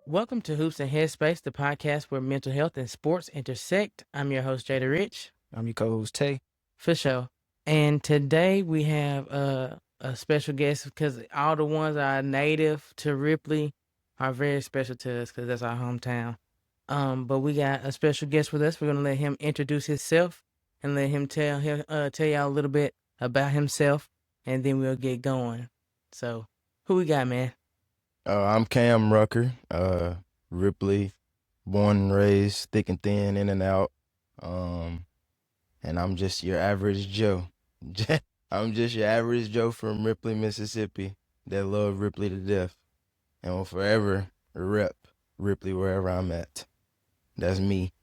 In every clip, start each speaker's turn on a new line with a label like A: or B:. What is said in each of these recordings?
A: Welcome to Hoops and Headspace, the podcast where mental health and sports intersect. I'm your host, Jada Rich.
B: I'm your co-host, Tae.
A: For sure. And today we have a special guest because all the ones that are native to Ripley are very special to us because that's our hometown. But we got a special guest with us. We're going to let him introduce himself and let him tell y'all a little bit about himself, and then we'll get going. So, who we got, man?
C: I'm Cam Rucker, Ripley, born and raised, thick and thin, in and out. And I'm just your average Joe. I'm just your average Joe from Ripley, Mississippi that love Ripley to death and will forever rep Ripley wherever I'm at. That's me.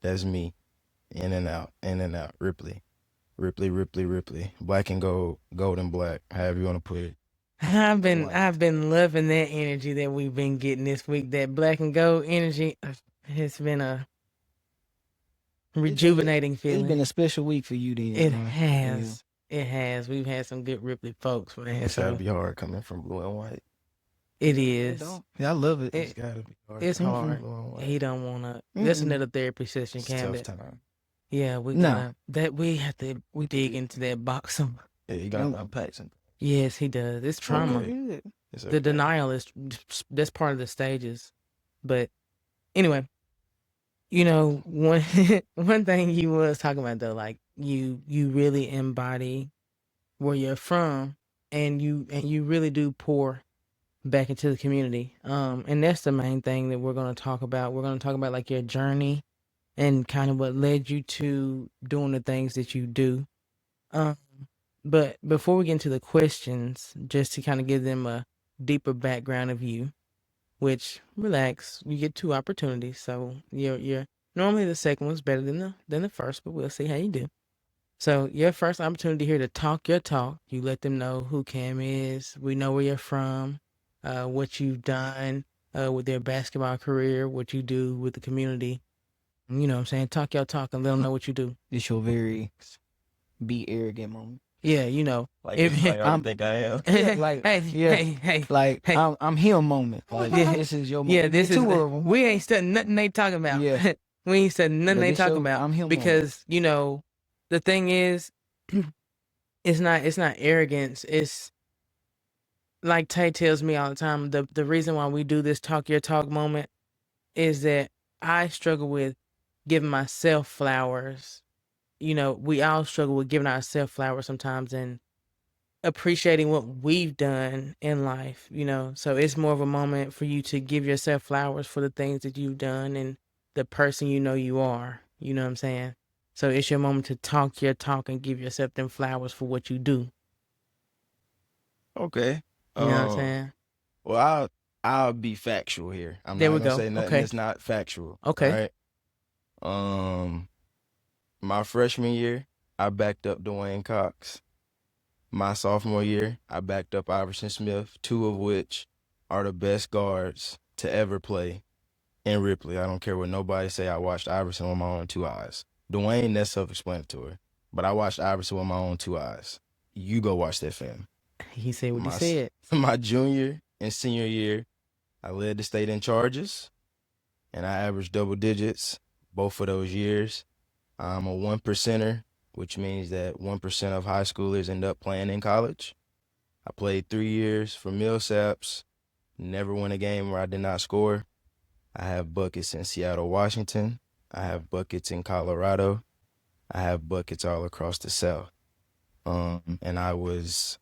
C: That's me. In and out, Ripley. Ripley. Black and gold, gold and black, however you want to put it.
A: I've been loving that energy that we've been getting this week. That black and gold energy has been a rejuvenating feeling.
B: It's been a special week for you, then.
A: It has. Yeah. It has. We've had some good Ripley folks, man.
C: It's gotta be hard coming from blue and white.
A: It is.
B: Yeah, I love it.
C: It's gotta be hard.
A: It's
C: coming from
A: hard.
C: blue and white.
A: He don't want to. That's another therapy session,
C: It's
A: Cam.
C: tough time.
A: Yeah, we have to dig into that box.
C: Yeah, you gotta unpack something.
A: Yes, he does. It's trauma.
C: Okay.
A: The denial that's part of the stages. But anyway, one one thing you was talking about though, like you really embody where you're from, and you really do pour back into the community. And that's the main thing that we're going to talk about. We're going to talk about like your journey and kind of what led you to doing the things that you do. But before we get into the questions, just to kind of give them a deeper background of you, which, relax, you get 2 opportunities. So you're normally the second one's better than the first, but we'll see how you do. So your first opportunity here to talk your talk, you let them know who Cam is. We know where you're from, what you've done with their basketball career, what you do with the community. You know what I'm saying? Talk your talk and let them know what you do.
B: It's your very be arrogant moment.
A: Yeah,
C: Like I think I am.
B: Yeah, like,
A: hey,
B: like
A: hey.
B: I'm him moment. Like,
A: Yeah.
B: this is your moment.
A: Yeah, this is
B: 2 of them.
A: we ain't studying nothing they talking about.
B: Yeah.
A: We ain't studying nothing
B: But
A: they
B: this
A: talking
B: show,
A: about
B: I'm him
A: because the thing is, it's not arrogance. It's like Tay tells me all the time. The reason why we do this talk your talk moment is that I struggle with giving myself flowers. We all struggle with giving ourselves flowers sometimes and appreciating what we've done in life, So it's more of a moment for you to give yourself flowers for the things that you've done and the person you are. You know what I'm saying? So it's your moment to talk your talk and give yourself them flowers for what you do.
C: Okay.
A: You know what I'm saying?
C: Well, I'll be factual here. I'm
A: There
C: not
A: we
C: gonna
A: go.
C: say nothing
A: Okay.
C: that's not factual.
A: Okay.
C: All right. My freshman year, I backed up Dwayne Cox. My sophomore year, I backed up Iverson Smith, 2 of which are the best guards to ever play in Ripley. I don't care what nobody say. I watched Iverson with my own 2 eyes. Dwayne, that's self-explanatory. But I watched Iverson with my own 2 eyes. You go watch that film.
A: He said what he said.
C: My junior and senior year, I led the state in charges, and I averaged double digits both of those years. I'm a 1%er, which means that 1% of high schoolers end up playing in college. I played 3 years for Millsaps, never won a game where I did not score. I have buckets in Seattle, Washington. I have buckets in Colorado. I have buckets all across the South. And I was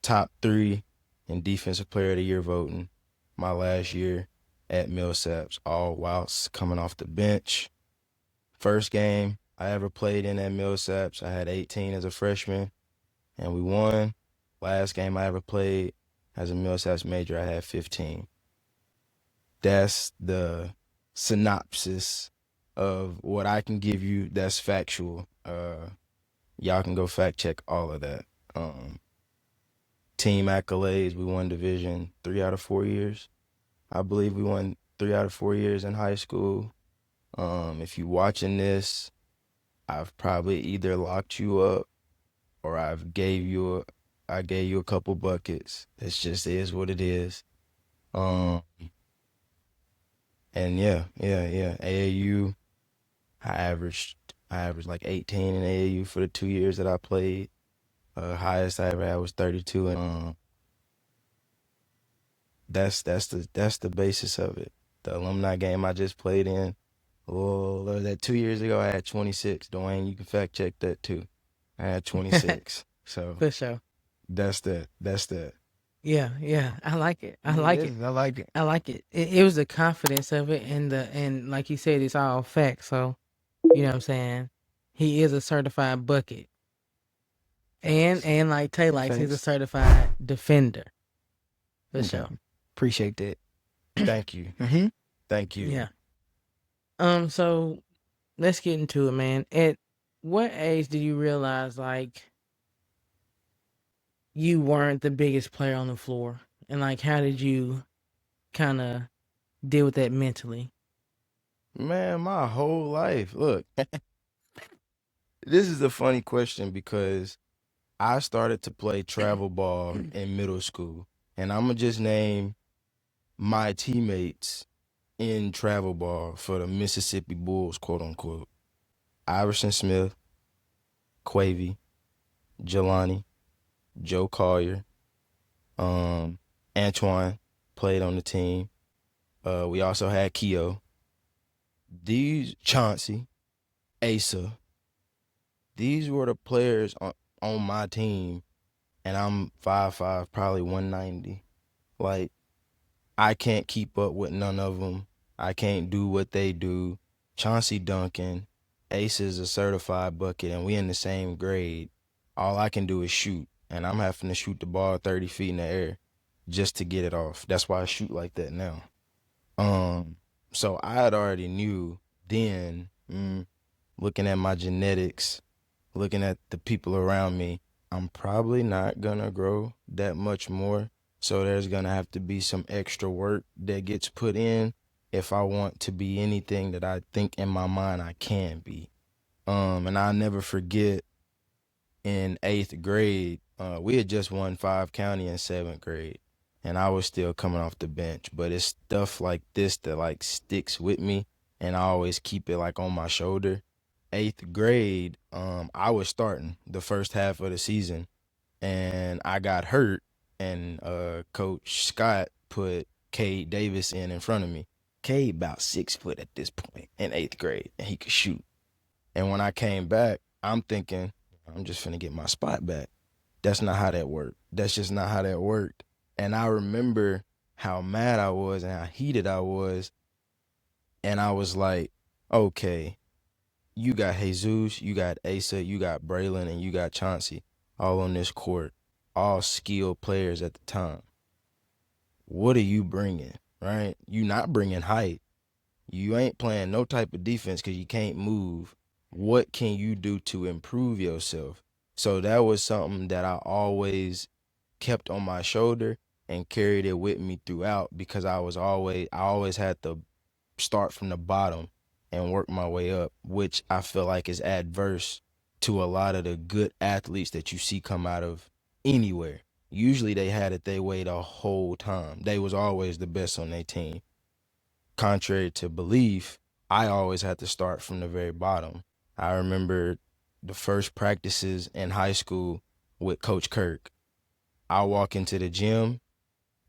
C: top 3 in Defensive Player of the Year voting my last year at Millsaps, all whilst coming off the bench. First game I ever played in at Millsaps, I had 18 as a freshman, and we won. Last game I ever played as a Millsaps major, I had 15. That's the synopsis of what I can give you that's factual. Y'all can go fact check all of that. Team accolades, we won division 3 out of 4 years. I believe we won 3 out of 4 years in high school. If you watching this, I've probably either locked you up or I gave you a couple buckets. It just is what it is. Um, and yeah. AAU, I averaged like 18 in AAU for the 2 years that I played. Highest I ever had was 32, and that's the basis of it. The alumni game I just played in, that 2 years ago I had 26. Dwayne, you can fact check that too. I had 26. So
A: For sure.
C: that's that. That's that.
A: Yeah. I like it. I like it.
B: I like it.
A: I like it. It was the confidence of it, and like you said, it's all facts. So you know what I'm saying. He is a certified bucket, and like Tay likes, he's a
B: Facts.
A: certified defender. For
B: Okay.
A: sure.
B: Appreciate that.
C: Thank you.
B: Mm-hmm.
C: Thank you.
A: Yeah. So let's get into it, man. At what age did you realize like you weren't the biggest player on the floor, and like how did you kind of deal with that mentally?
C: Man, my whole life. Look, this is a funny question because I started to play travel ball in middle school, and I'm gonna just name my teammates in travel ball for the Mississippi Bulls, quote unquote. Iverson Smith, Quavy, Jelani, Joe Collier, Antoine played on the team. We also had Keo. Chauncey, Asa. These were the players on my team, and I'm 5'5", probably 190. Like, I can't keep up with none of them. I can't do what they do. Chauncey Duncan, Ace is a certified bucket, and we in the same grade. All I can do is shoot, and I'm having to shoot the ball 30 feet in the air just to get it off. That's why I shoot like that now. So I had already knew then, looking at my genetics, looking at the people around me, I'm probably not gonna grow that much more. So there's gonna have to be some extra work that gets put in if I want to be anything that I think in my mind I can be. And I'll never forget in 8th grade, we had just won 5 county in 7th grade, and I was still coming off the bench. But it's stuff like this that like sticks with me, and I always keep it like on my shoulder. 8th grade, I was starting the first half of the season, and I got hurt, and Coach Scott put Cade Davis in front of me. Cade about 6 foot at this point in 8th grade, and he could shoot. And when I came back, I'm thinking, I'm just finna get my spot back. That's not how that worked. That's just not how that worked. And I remember how mad I was and how heated I was. And I was like, okay, you got Jesus, you got Asa, you got Braylon, and you got Chauncey all on this court, all skilled players at the time. What are you bringing, right? You not bringing height. You ain't playing no type of defense because you can't move. What can you do to improve yourself? So that was something that I always kept on my shoulder and carried it with me throughout because I always had to start from the bottom and work my way up, which I feel like is adverse to a lot of the good athletes that you see come out of anywhere. Usually they had it their way the whole time. They was always the best on their team. Contrary to belief, I always had to start from the very bottom. I remember the first practices in high school with Coach Kirk. I walk into the gym,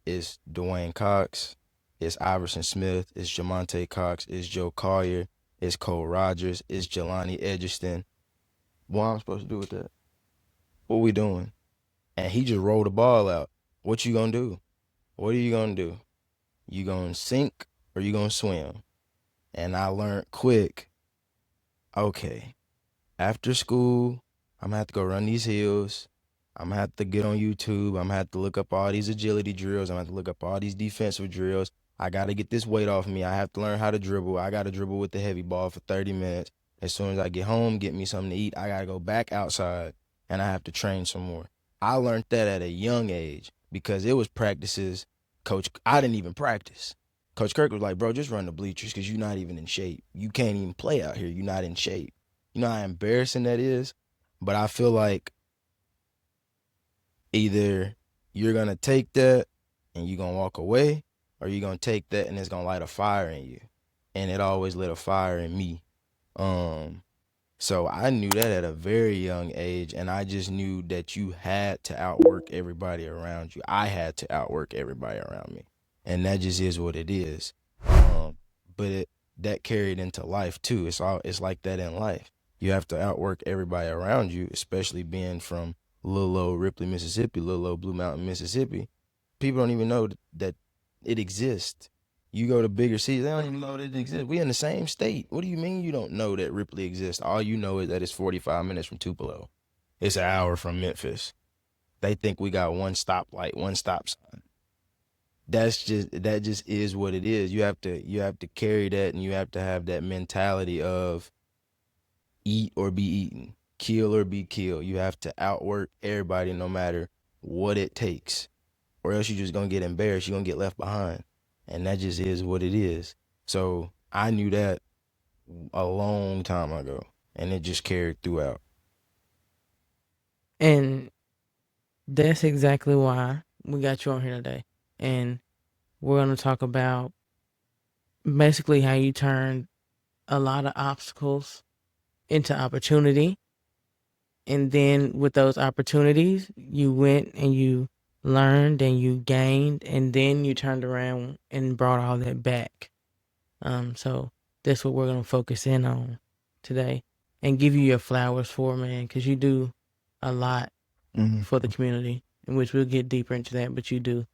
C: it's Dwayne Cox, it's Iverson Smith, it's Jamonte Cox, it's Joe Collier, it's Cole Rogers, it's Jelani Edgerton. What am I supposed to do with that? What we doing? And he just rolled the ball out. What you gonna do? What are you gonna do? You gonna sink or you gonna swim? And I learned quick, okay, after school, I'm gonna have to go run these hills. I'm gonna have to get on YouTube. I'm gonna have to look up all these agility drills. I'm gonna have to look up all these defensive drills. I gotta get this weight off me. I have to learn how to dribble. I gotta dribble with the heavy ball for 30 minutes. As soon as I get home, get me something to eat, I gotta go back outside and I have to train some more. I learned that at a young age because it was practices. I didn't even practice. Coach Kirk was like, bro, just run the bleachers because you're not even in shape. You can't even play out here. You're not in shape. You know how embarrassing that is? But I feel like either you're going to take that and you're going to walk away, or you gonna take that and it's gonna light a fire in you? And it always lit a fire in me. So I knew that at a very young age, and I just knew that you had to outwork everybody around you. I had to outwork everybody around me, and that just is what it is. But that carried into life too. It's like that in life. You have to outwork everybody around you, especially being from little old Ripley, Mississippi, little old Blue Mountain, Mississippi. People don't even know that it exists. You go to bigger cities, they don't even know that it exists. We in the same state. What do you mean you don't know that Ripley exists? All you know is that it's 45 minutes from Tupelo. It's an hour from Memphis. They think we got one stoplight, one stop sign. That just is what it is. You have to carry that, and you have to have that mentality of eat or be eaten, kill or be killed. You have to outwork everybody no matter what it takes, or else you're just gonna get embarrassed. You're gonna get left behind. And that just is what it is. So I knew that a long time ago, and it just carried throughout.
A: And that's exactly why we got you on here today. And we're going to talk about basically how you turned a lot of obstacles into opportunity. And then with those opportunities, you went and you learned and you gained, and then you turned around and brought all that back. So that's what we're going to focus in on today and give you your flowers for, man, because you do a lot for the community, in which we'll get deeper into that, but you do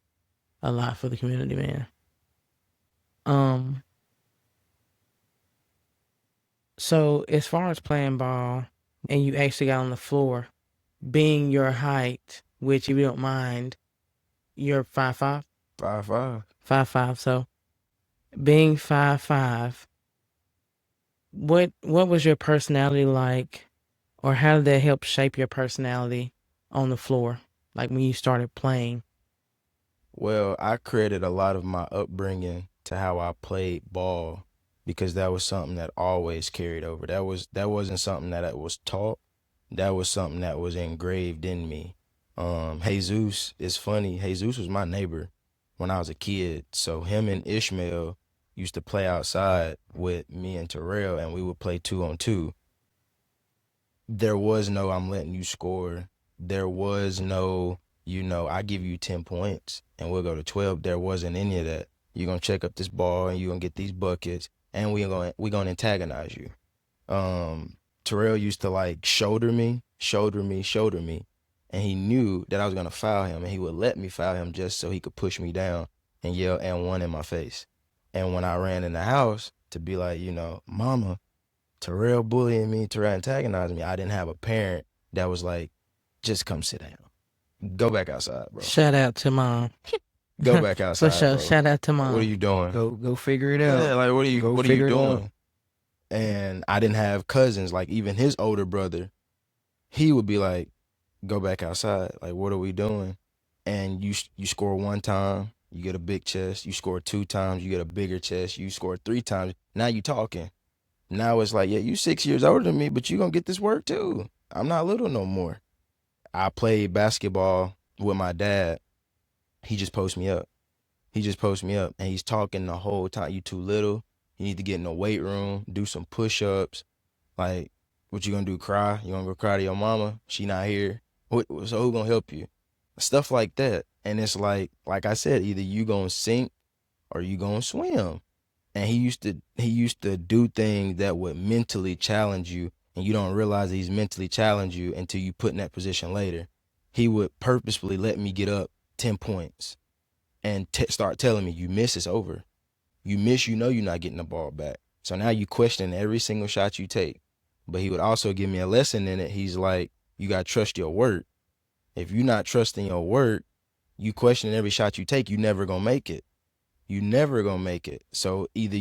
A: a lot for the community, man. So as far as playing ball, and you actually got on the floor, being your height, which if you don't mind, you're 5'5"?
C: 5'5".
A: 5'5". So being 5'5", what was your personality like, or how did that help shape your personality on the floor, like when you started playing?
C: Well, I credit a lot of my upbringing to how I played ball, because that was something that always carried over. That wasn't something that was taught. That was something that was engraved in me. Jesus, it's funny. Jesus was my neighbor when I was a kid. So him and Ishmael used to play outside with me and Terrell, and we would play 2-on-2. There was no I'm letting you score. There was no, I give you 10 points and we'll go to 12. There wasn't any of that. You're going to check up this ball and you're going to get these buckets, and we're going to antagonize you. Terrell used to like shoulder me, and he knew that I was going to foul him, and he would let me foul him just so he could push me down and yell and one in my face. And when I ran in the house to be like, Mama, Terrell bullying me, Terrell antagonizing me, I didn't have a parent that was like, just come sit down. Go back outside, bro.
A: Shout out to Mom.
C: Go back outside,
A: For sure.
C: bro.
A: Shout out to Mom.
C: What are you doing?
B: Go figure it out.
C: Yeah, like what are you
B: figure it
C: doing?
B: out.
C: And I didn't have cousins. Like even his older brother, he would be like, go back outside. Like, what are we doing? And you score one time, you get a big chest. You score 2 times, you get a bigger chest. You score 3 times, now you talking. Now it's like, yeah, you 6 years older than me, but you gonna get this work too. I'm not little no more. I played basketball with my dad. He just posts me up. And he's talking the whole time. You too little. You need to get in the weight room, do some push-ups. Like, what you gonna do, cry? You gonna go cry to your mama? She not here. So who gonna help you? Stuff like that. And it's like I said, either you gonna sink or you gonna swim. And he used to do things that would mentally challenge you, and you don't realize that he's mentally challenge you until you put in that position later. He would purposefully let me get up 10 points and start telling me, you miss, it's over. You miss, you're not getting the ball back. So now you question every single shot you take. But he would also give me a lesson in it. He's like, you got to trust your work. If you're not trusting your work, you question every shot you take, you never going to make it. You never going to make it. So either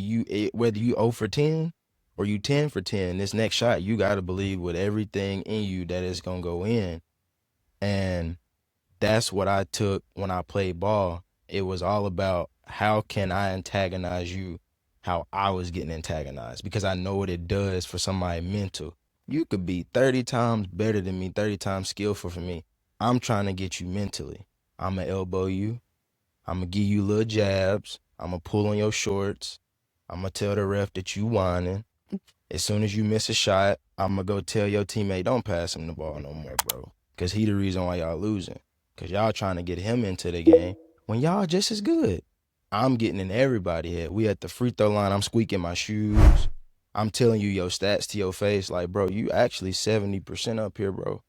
C: whether you 0 for 10 or you 10 for 10, this next shot, you got to believe with everything in you that it's going to go in. And that's what I took when I played ball. It was all about, how can I antagonize you how I was getting antagonized? Because I know what it does for somebody mental. You could be 30 times better than me, 30 times skillful for me. I'm trying to get you mentally. I'm going to elbow you. I'm going to give you little jabs. I'm going to pull on your shorts. I'm going to tell the ref that you whining. As soon as you miss a shot, I'm going to go tell your teammate, don't pass him the ball no more, bro. Because he the reason why y'all losing. Because y'all trying to get him into the game when y'all just as good. I'm getting in everybody's head. We at the free throw line. I'm squeaking my shoes. I'm telling you your stats to your face. Like, bro, you actually 70% up here, bro.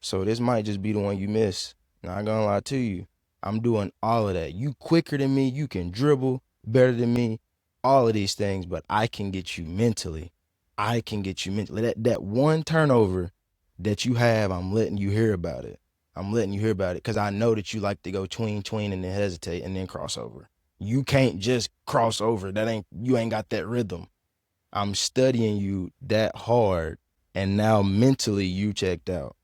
C: So this might just be the one you miss. Not gonna lie to you. I'm doing all of that. You quicker than me. You can dribble better than me. All of these things, but I can get you mentally. I can get you mentally. That one turnover that you have, I'm letting you hear about it. I'm letting you hear about it because I know that you like to go tween, and then hesitate and then cross over. You can't just cross over. You ain't got that rhythm. I'm studying you that hard, and now mentally you checked out.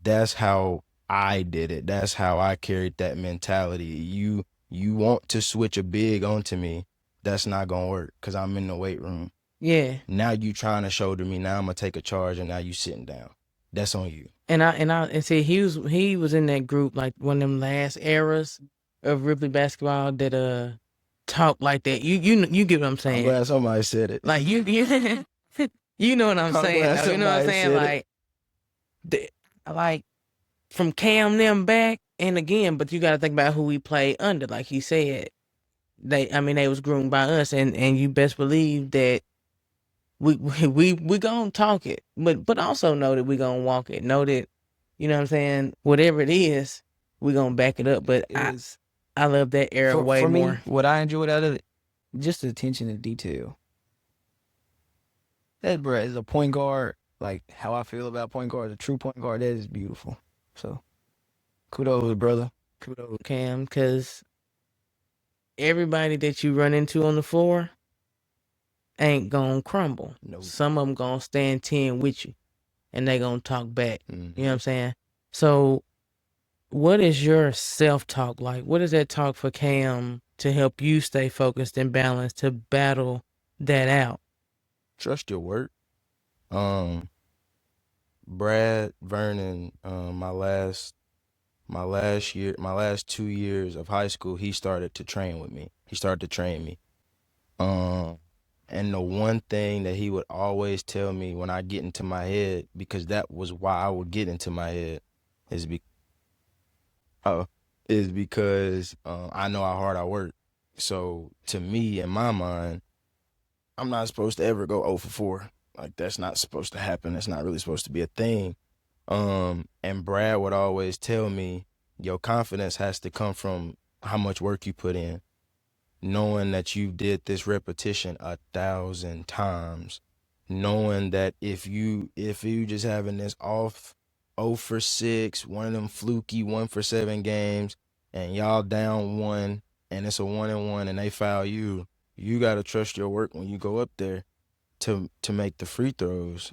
C: That's how I did it. That's how I carried that mentality. You want to switch a big onto me. That's not gonna work because I'm in the weight room.
A: Yeah.
C: Now you trying to shoulder me. Now I'm gonna take a charge, and now you sitting down. That's on you.
A: And see, he was in that group, like one of them last eras of Ripley basketball that talk like that. You get what I'm
C: I'm
A: saying?
C: glad somebody said it.
A: Like you you know what I'm saying?
C: glad
A: Though, you know what I'm
C: somebody
A: saying?
C: said it.
A: Like from Cam them back, and again, but you got to think about who we play under. Like he said, they was groomed by us, and you best believe that we gonna talk it, but also know that we gonna walk it. Know that, you know what I'm saying, whatever it is, we gonna back it up. But I love that era way
B: for
A: more.
B: me, what I enjoyed out of it, just the attention to detail. That, bro, as a point guard, like how I feel about point guard, a true point guard, that is beautiful. So, kudos, brother. Kudos.
A: Cam, because everybody that you run into on the floor ain't gonna crumble.
C: Nope.
A: Some of them gonna stand 10 with you, and they gonna talk back.
C: Mhm.
A: You know what I'm saying? So, what is your self-talk like? What is that talk for Cam to help you stay focused and balanced to battle that out?
C: Trust your work. Brad Vernon, my last 2 years of high school, he started to train with me. He started to train me. And the one thing that he would always tell me when I get into my head, because that was why I would get into my head, is because I know how hard I work. So to me, in my mind, I'm not supposed to ever go 0 for 4. Like, that's not supposed to happen. That's not really supposed to be a thing. And Brad would always tell me, your confidence has to come from how much work you put in. Knowing that you did this repetition 1,000 times. Knowing that if you just having this off 0 for 6, one of them fluky 1 for 7 games, and y'all down 1, and it's a 1-and-1, and they foul you, you got to trust your work when you go up there to make the free throws.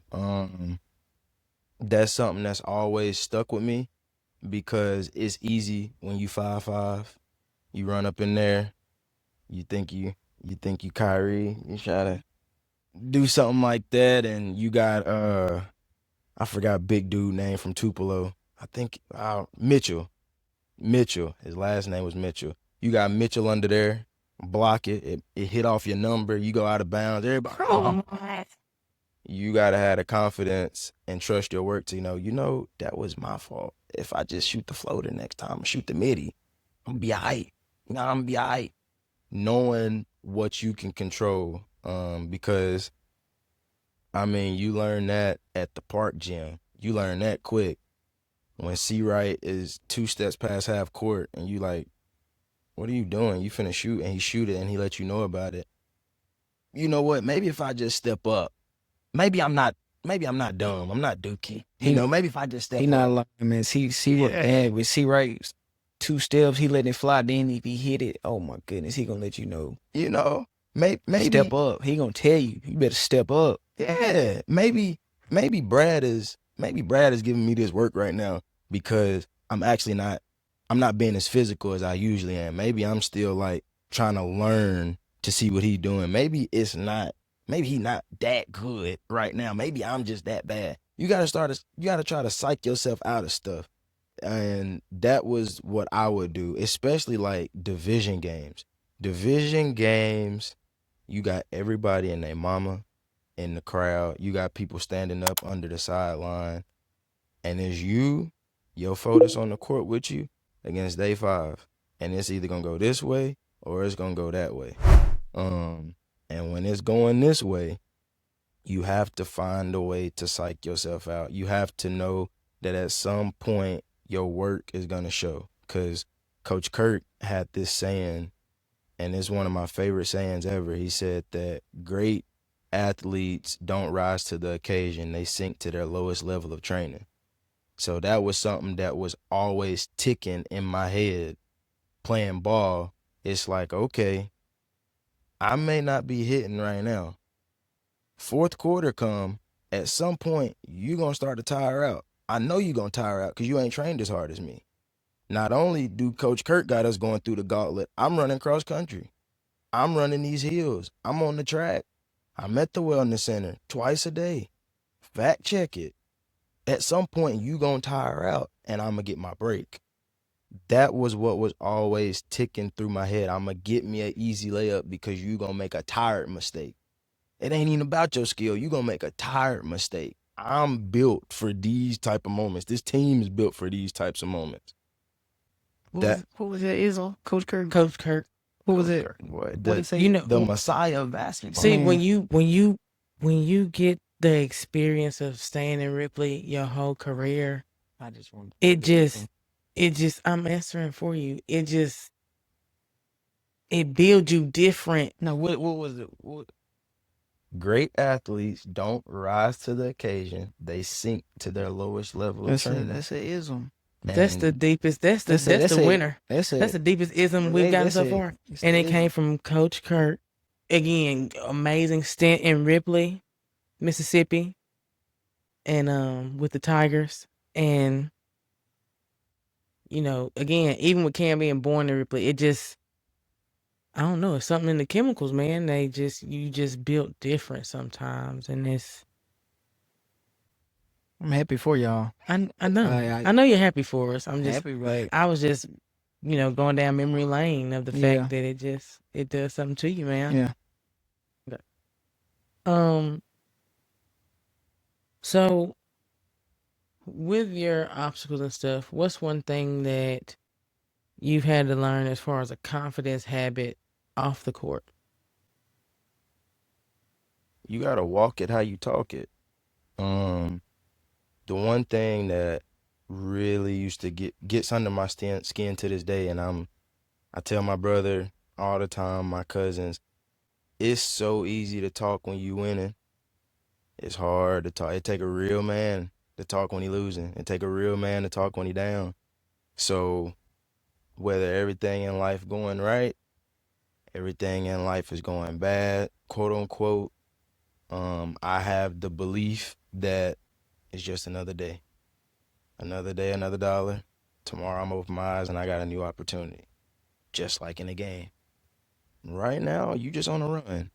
C: That's something that's always stuck with me because it's easy when you 5'5", you run up in there, you think you Kyrie, you try to do something like that, and you got I forgot big dude name from Tupelo. I think Mitchell. His last name was Mitchell. You got Mitchell under there, block it. It hit off your number. You go out of bounds. Everybody, you gotta have the confidence and trust your work to know that was my fault. If I just shoot the floater next time, shoot the midi, I'm gonna be alright. I'm gonna be alright. Knowing what you can control, because you learn that at the park gym. You learn that quick. When C. Wright is 2 steps past half court and you like, what are you doing? You finna shoot, and he shoot it and he let you know about it. You know what? Maybe if I just step up, maybe I'm not dumb. I'm not dookie. Maybe if I just step up.
B: He not lying, man. See what with C. Wright, 2 steps, he letting it fly. Then if he hit it, oh my goodness, he gonna let you know.
C: Maybe
B: step up. He gonna tell you, you better step up.
C: Yeah, maybe Brad is giving me this work right now because I'm not being as physical as I usually am. Maybe I'm still like trying to learn to see what he's doing. Maybe he's not that good right now. Maybe I'm just that bad. You gotta try to psych yourself out of stuff. And that was what I would do, especially like division games. Division games, you got everybody and their mama in the crowd. You got people standing up under the sideline. And it's your photos on the court with you against day 5. And it's either going to go this way or it's going to go that way. And when it's going this way, you have to find a way to psych yourself out. You have to know that at some point your work is going to show. Because Coach Kirk had this saying, and it's one of my favorite sayings ever. He said that great athletes don't rise to the occasion. They sink to their lowest level of training. So that was something that was always ticking in my head playing ball. It's like, okay, I may not be hitting right now. Fourth quarter come, at some point, you're going to start to tire out. I know you're going to tire out because you ain't trained as hard as me. Not only do Coach Kirk got us going through the gauntlet, I'm running cross country. I'm running these hills. I'm on the track. I'm at the wellness center twice a day. Fact check it. At some point, you going to tire out, and I'm going to get my break. That was what was always ticking through my head. I'm going to get me an easy layup because you going to make a tired mistake. It ain't even about your skill. You going to make a tired mistake. I'm built for these type of moments. This team is built for these types of moments.
B: What was that, Izzo? Coach Kirk?
A: Coach Kirk.
B: What was it?
C: What
B: What he say?
A: You know,
C: the Messiah of basketball.
A: see,
B: Man.
A: when you get the experience of staying in Ripley your whole career,
B: I just want
A: it just I'm answering for you. It builds you different.
B: No, what was it?
C: Great athletes don't rise to the occasion. They sink to their lowest level of training.
B: That's an ism.
A: That's the
C: And
A: deepest. That's the winner.
B: That's
A: That's the deepest ism we've gotten so far. And it came from Coach Kirk. Again, amazing stint in Ripley, Mississippi, and with the Tigers. And you know, again, even with Cam being born in Ripley, it just, I don't know, it's something in the chemicals, man. You just built different sometimes, and
B: I'm happy for y'all.
A: I know,
B: I
A: I know you're happy for us. I'm just
B: happy, right?
A: I was just, going down memory lane of the
B: Yeah.
A: fact that it does something to you, man.
B: Yeah.
A: So with your obstacles and stuff, what's one thing that you've had to learn as far as a confidence habit off the court?
C: you got to walk it how you talk it. The one thing that really used to gets under my skin to this day, and I tell my brother all the time, my cousins, it's so easy to talk when you winning. It's hard to talk. It take a real man to talk when he losing. It take a real man to talk when he down. So whether everything in life going right, everything in life is going bad, quote unquote, I have the belief that it's just another day. Another day, another dollar. Tomorrow I'm open my eyes and I got a new opportunity. Just like in a game. Right now, you just on a run.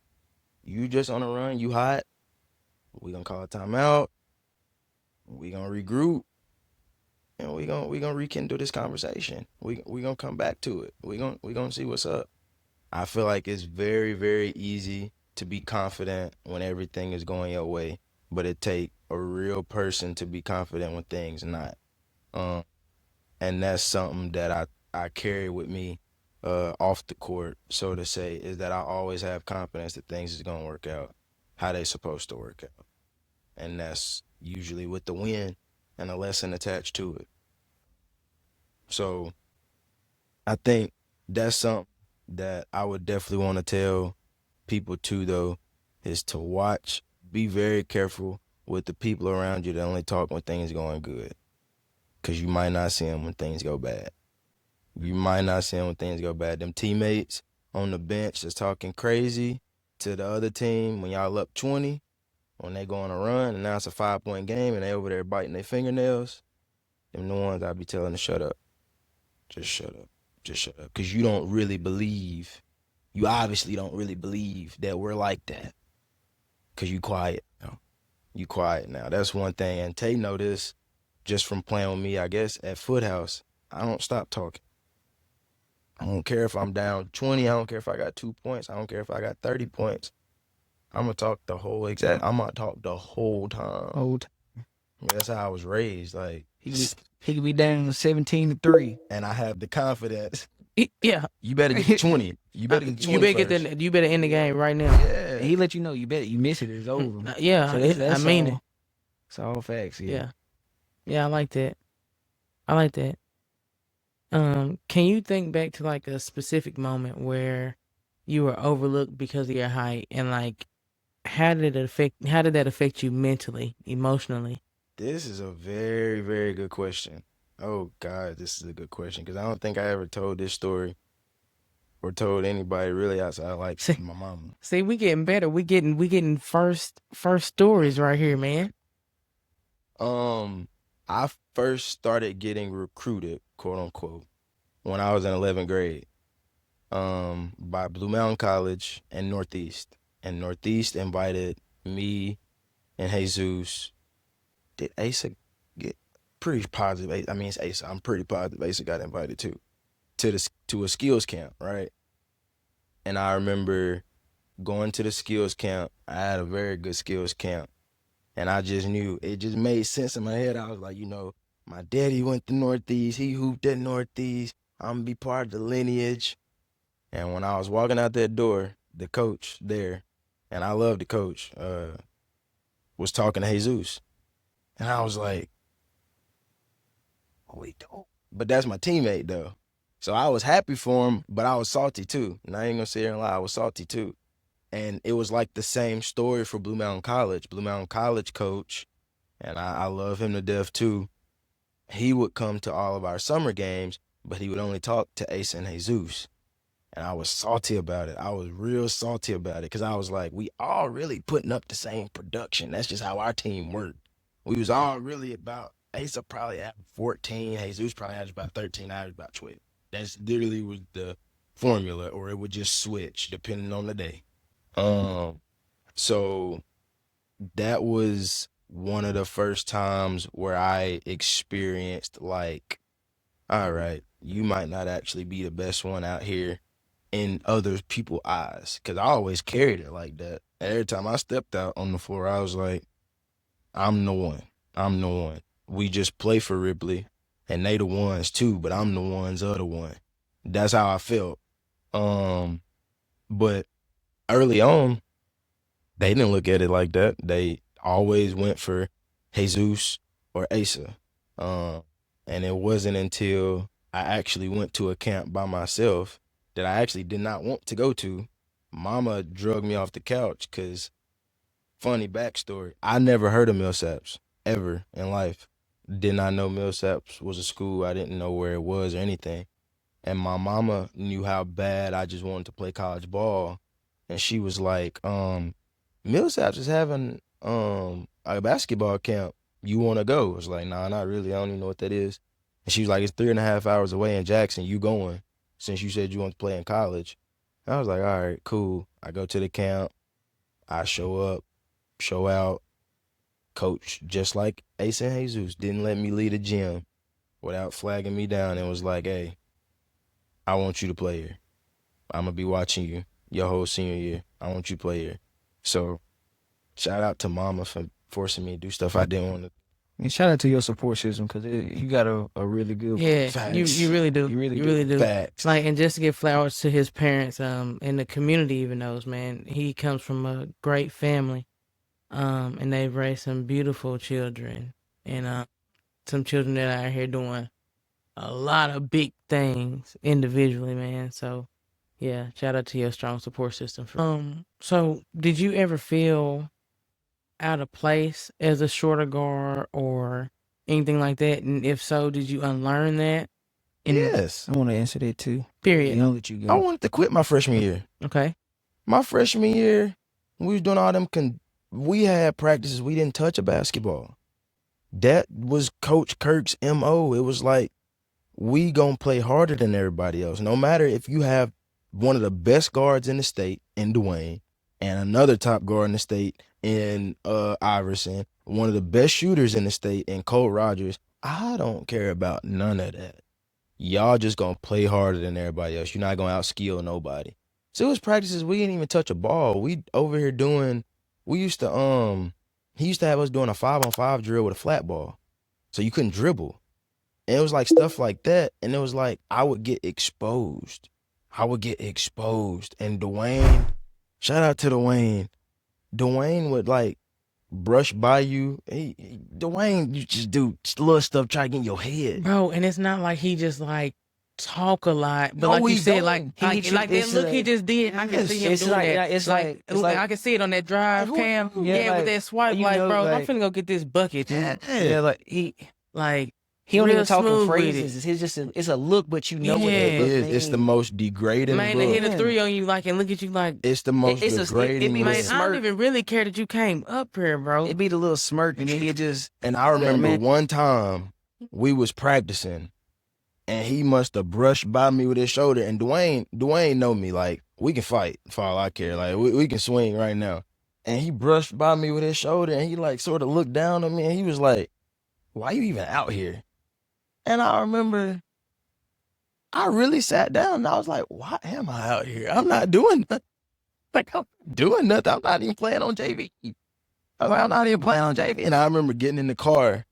C: You hot. We gonna call a timeout. We gonna regroup. And we gonna rekindle this conversation. We gonna come back to it. We gonna see what's up. I feel like it's very, very easy to be confident when everything is going your way, but it take a real person to be confident when things not. And that's something that I carry with me off the court, so to say, is that I always have confidence that things is gonna work out how they supposed to work out. And that's usually with the win and a lesson attached to it. So I think that's something that I would definitely want to tell people too, though, is to watch, be very careful with the people around you that only talk when things going good. Because you might not see them when things go bad. You might not see them when things go bad. Them teammates on the bench that's talking crazy to the other team when y'all up 20, when they go on a run and now it's a 5-point game and they over there biting their fingernails, them the ones I be telling to shut up. Just shut up. Just shut up. Because you obviously don't really believe that we're like that. Because you quiet now. You quiet now. That's one thing. And Tae know this just from playing with me, I guess, at Foothouse. I don't stop talking. I don't care if I'm down 20. I don't care if I got 2 points. I don't care if I got 30 points. I'm gonna talk the whole time.
B: Old.
C: That's how I was raised. Like,
B: He could be down 17-3.
C: and I have the confidence.
A: Yeah.
C: You better get 20. You better get 20 first.
A: You better end the game right now.
C: Yeah.
B: He let you know you bet you miss it, it's over.
A: Yeah,
B: So
A: I mean it.
B: It's all facts.
A: Yeah. Yeah, I like that. I like that. Can you think back to like a specific moment where you were overlooked because of your height, and like how did that affect you mentally, emotionally?
C: This is a very, very good question. Oh God, this is a good question because I don't think I ever told this story or told anybody really outside like
A: See-
C: my mama.
A: See, we getting better. We getting first stories right here, man.
C: I first started getting recruited, quote unquote, when I was in 11th grade, by Blue Mountain College and Northeast. And Northeast invited me and Jesus. Did Asa get pretty positive? I mean, it's Asa. I'm pretty positive Asa got invited too to a skills camp, right? And I remember going to the skills camp. I had a very good skills camp. And I just knew, it just made sense in my head. I was like, my daddy went to Northeast. He hooped at Northeast. I'm going to be part of the lineage. And when I was walking out that door, the coach there, and I love the coach, was talking to Jesus. And I was like, oh, wait, don't. But that's my teammate, though. So I was happy for him, but I was salty, too. And I ain't going to sit here and lie. I was salty, too. And it was like the same story for Blue Mountain College. Blue Mountain College coach, and I love him to death too, he would come to all of our summer games, but he would only talk to Ace and Jesus. And I was salty about it. I was real salty about it because I was like, we all really putting up the same production. That's just how our team worked. We was all really about, Ace probably at 14, Jesus probably averaged about 13, I averaged about 12. That's literally was the formula, or it would just switch depending on the day. So that was one of the first times where I experienced like, all right, you might not actually be the best one out here in other people's eyes. Cause I always carried it like that. And every time I stepped out on the floor, I was like, I'm the one. I'm the one. We just play for Ripley and they the ones too, but I'm the ones of the one. That's how I felt. But early on, they didn't look at it like that. They always went for Jesus or Asa. And it wasn't until I actually went to a camp by myself that I actually did not want to go to. Mama drugged me off the couch because, funny backstory, I never heard of Millsaps ever in life. Did not know Millsaps was a school. I didn't know where it was or anything. And my mama knew how bad I just wanted to play college ball. And she was like, Millsaps is having a basketball camp. You want to go? I was like, nah, not really. I don't even know what that is. And she was like, it's 3.5 hours away in Jackson. You going since you said you want to play in college. And I was like, all right, cool. I go to the camp. I show up, show out. Coach, just like Ace and Jesus, didn't let me leave the gym without flagging me down and was like, hey, I want you to play here. I'm going to be watching you your whole senior year. I want you to play here. So shout out to Mama for forcing me to do stuff I didn't want to.
B: And shout out to your support system because you got a really good.
A: Yeah,
C: Facts.
A: you really do.
B: You really
A: do.
C: Facts.
A: Like, and just to give flowers to his parents, and the community even knows, man, he comes from a great family, and they've raised some beautiful children, and some children that are out here doing a lot of big things individually, man. So, yeah, shout out to your strong support system. So did you ever feel out of place as a shorter guard or anything like that? And if so, did you unlearn that?
C: Yes.
B: I want to answer that too.
A: Period.
B: Don't let you go.
C: I wanted to quit my freshman year.
A: Okay.
C: My freshman year, we was doing all them, we had practices, we didn't touch a basketball. That was Coach Kirk's MO. It was like, we gonna play harder than everybody else. No matter if you have one of the best guards in the state in Dwayne and another top guard in the state in Iverson, one of the best shooters in the state in Cole Rogers, I don't care about none of that. y'all just gonna play harder than everybody else. You're not gonna outskill nobody. So it was practices we didn't even touch a ball. We over here doing. We used to He used to have us doing a 5-on-5 drill with a flat ball, so you couldn't dribble. And it was like stuff like that. And it was like I would get exposed. And Dwayne, shout out to Dwayne. Dwayne would like brush by you. Dwayne, you just do little stuff, try to get in your head.
A: Bro, and it's not like he just like talk a lot, but
C: No,
A: like you
C: he
A: said,
C: don't.
A: like that
B: it's
A: look
B: like-
A: he just did. I can see him
B: it's
A: doing
B: like-
A: that.
B: it's like
A: I can see it on that drive
C: Like,
A: cam.
B: yeah,
A: Yeah,
B: like,
A: with that swipe,
B: you
A: like,
B: know,
A: bro, I'm
B: like-
A: finna go get this bucket.
B: Yeah, like he
A: Like
B: don't
A: real
B: even talk in
A: smooth with it.
B: phrases. It's just it's a look, but you know what
A: Yeah.
B: that
C: It
B: look
C: is. It's the
B: means.
C: most degrading
A: Man,
C: look.
A: they hit a 3 on you like and look at you like,
C: It's the most
B: it's a-
C: degrading
B: it be
C: look.
A: man,
B: the
A: I don't
B: smirk.
A: even really care that you came up here, bro.
B: It'd be the little smirk, and then he just
C: And I remember
B: man.
C: one time we was practicing, and he must have brushed by me with his shoulder. And Dwayne know me, like, we can fight for all I care. Like, we can swing right now. And he brushed by me with his shoulder, and he like sort of looked down on me, and he was like, "Why you even out here?" And I remember I really sat down, and I was like, "Why am I out here? I'm not doing nothing. Like, I'm doing nothing. I'm not even playing on JV. I'm not even playing on JV." And I remember getting in the car,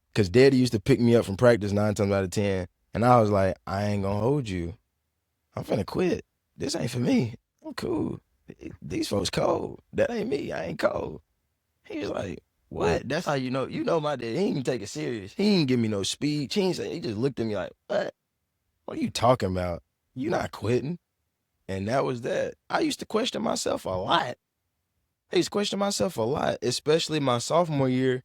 C: because Daddy used to pick me up from practice 9 times out of 10. And I was like, "I ain't gonna hold you. I'm finna quit. This ain't for me. I'm cool. These folks cold. That ain't me. I ain't cold." He was like, "What?" That's how you know my dad. He didn't even take it serious. He didn't give me no speech. He just looked at me like, "What? What are you talking about? You not quitting." And that was that. I used to question myself a lot. Especially my sophomore year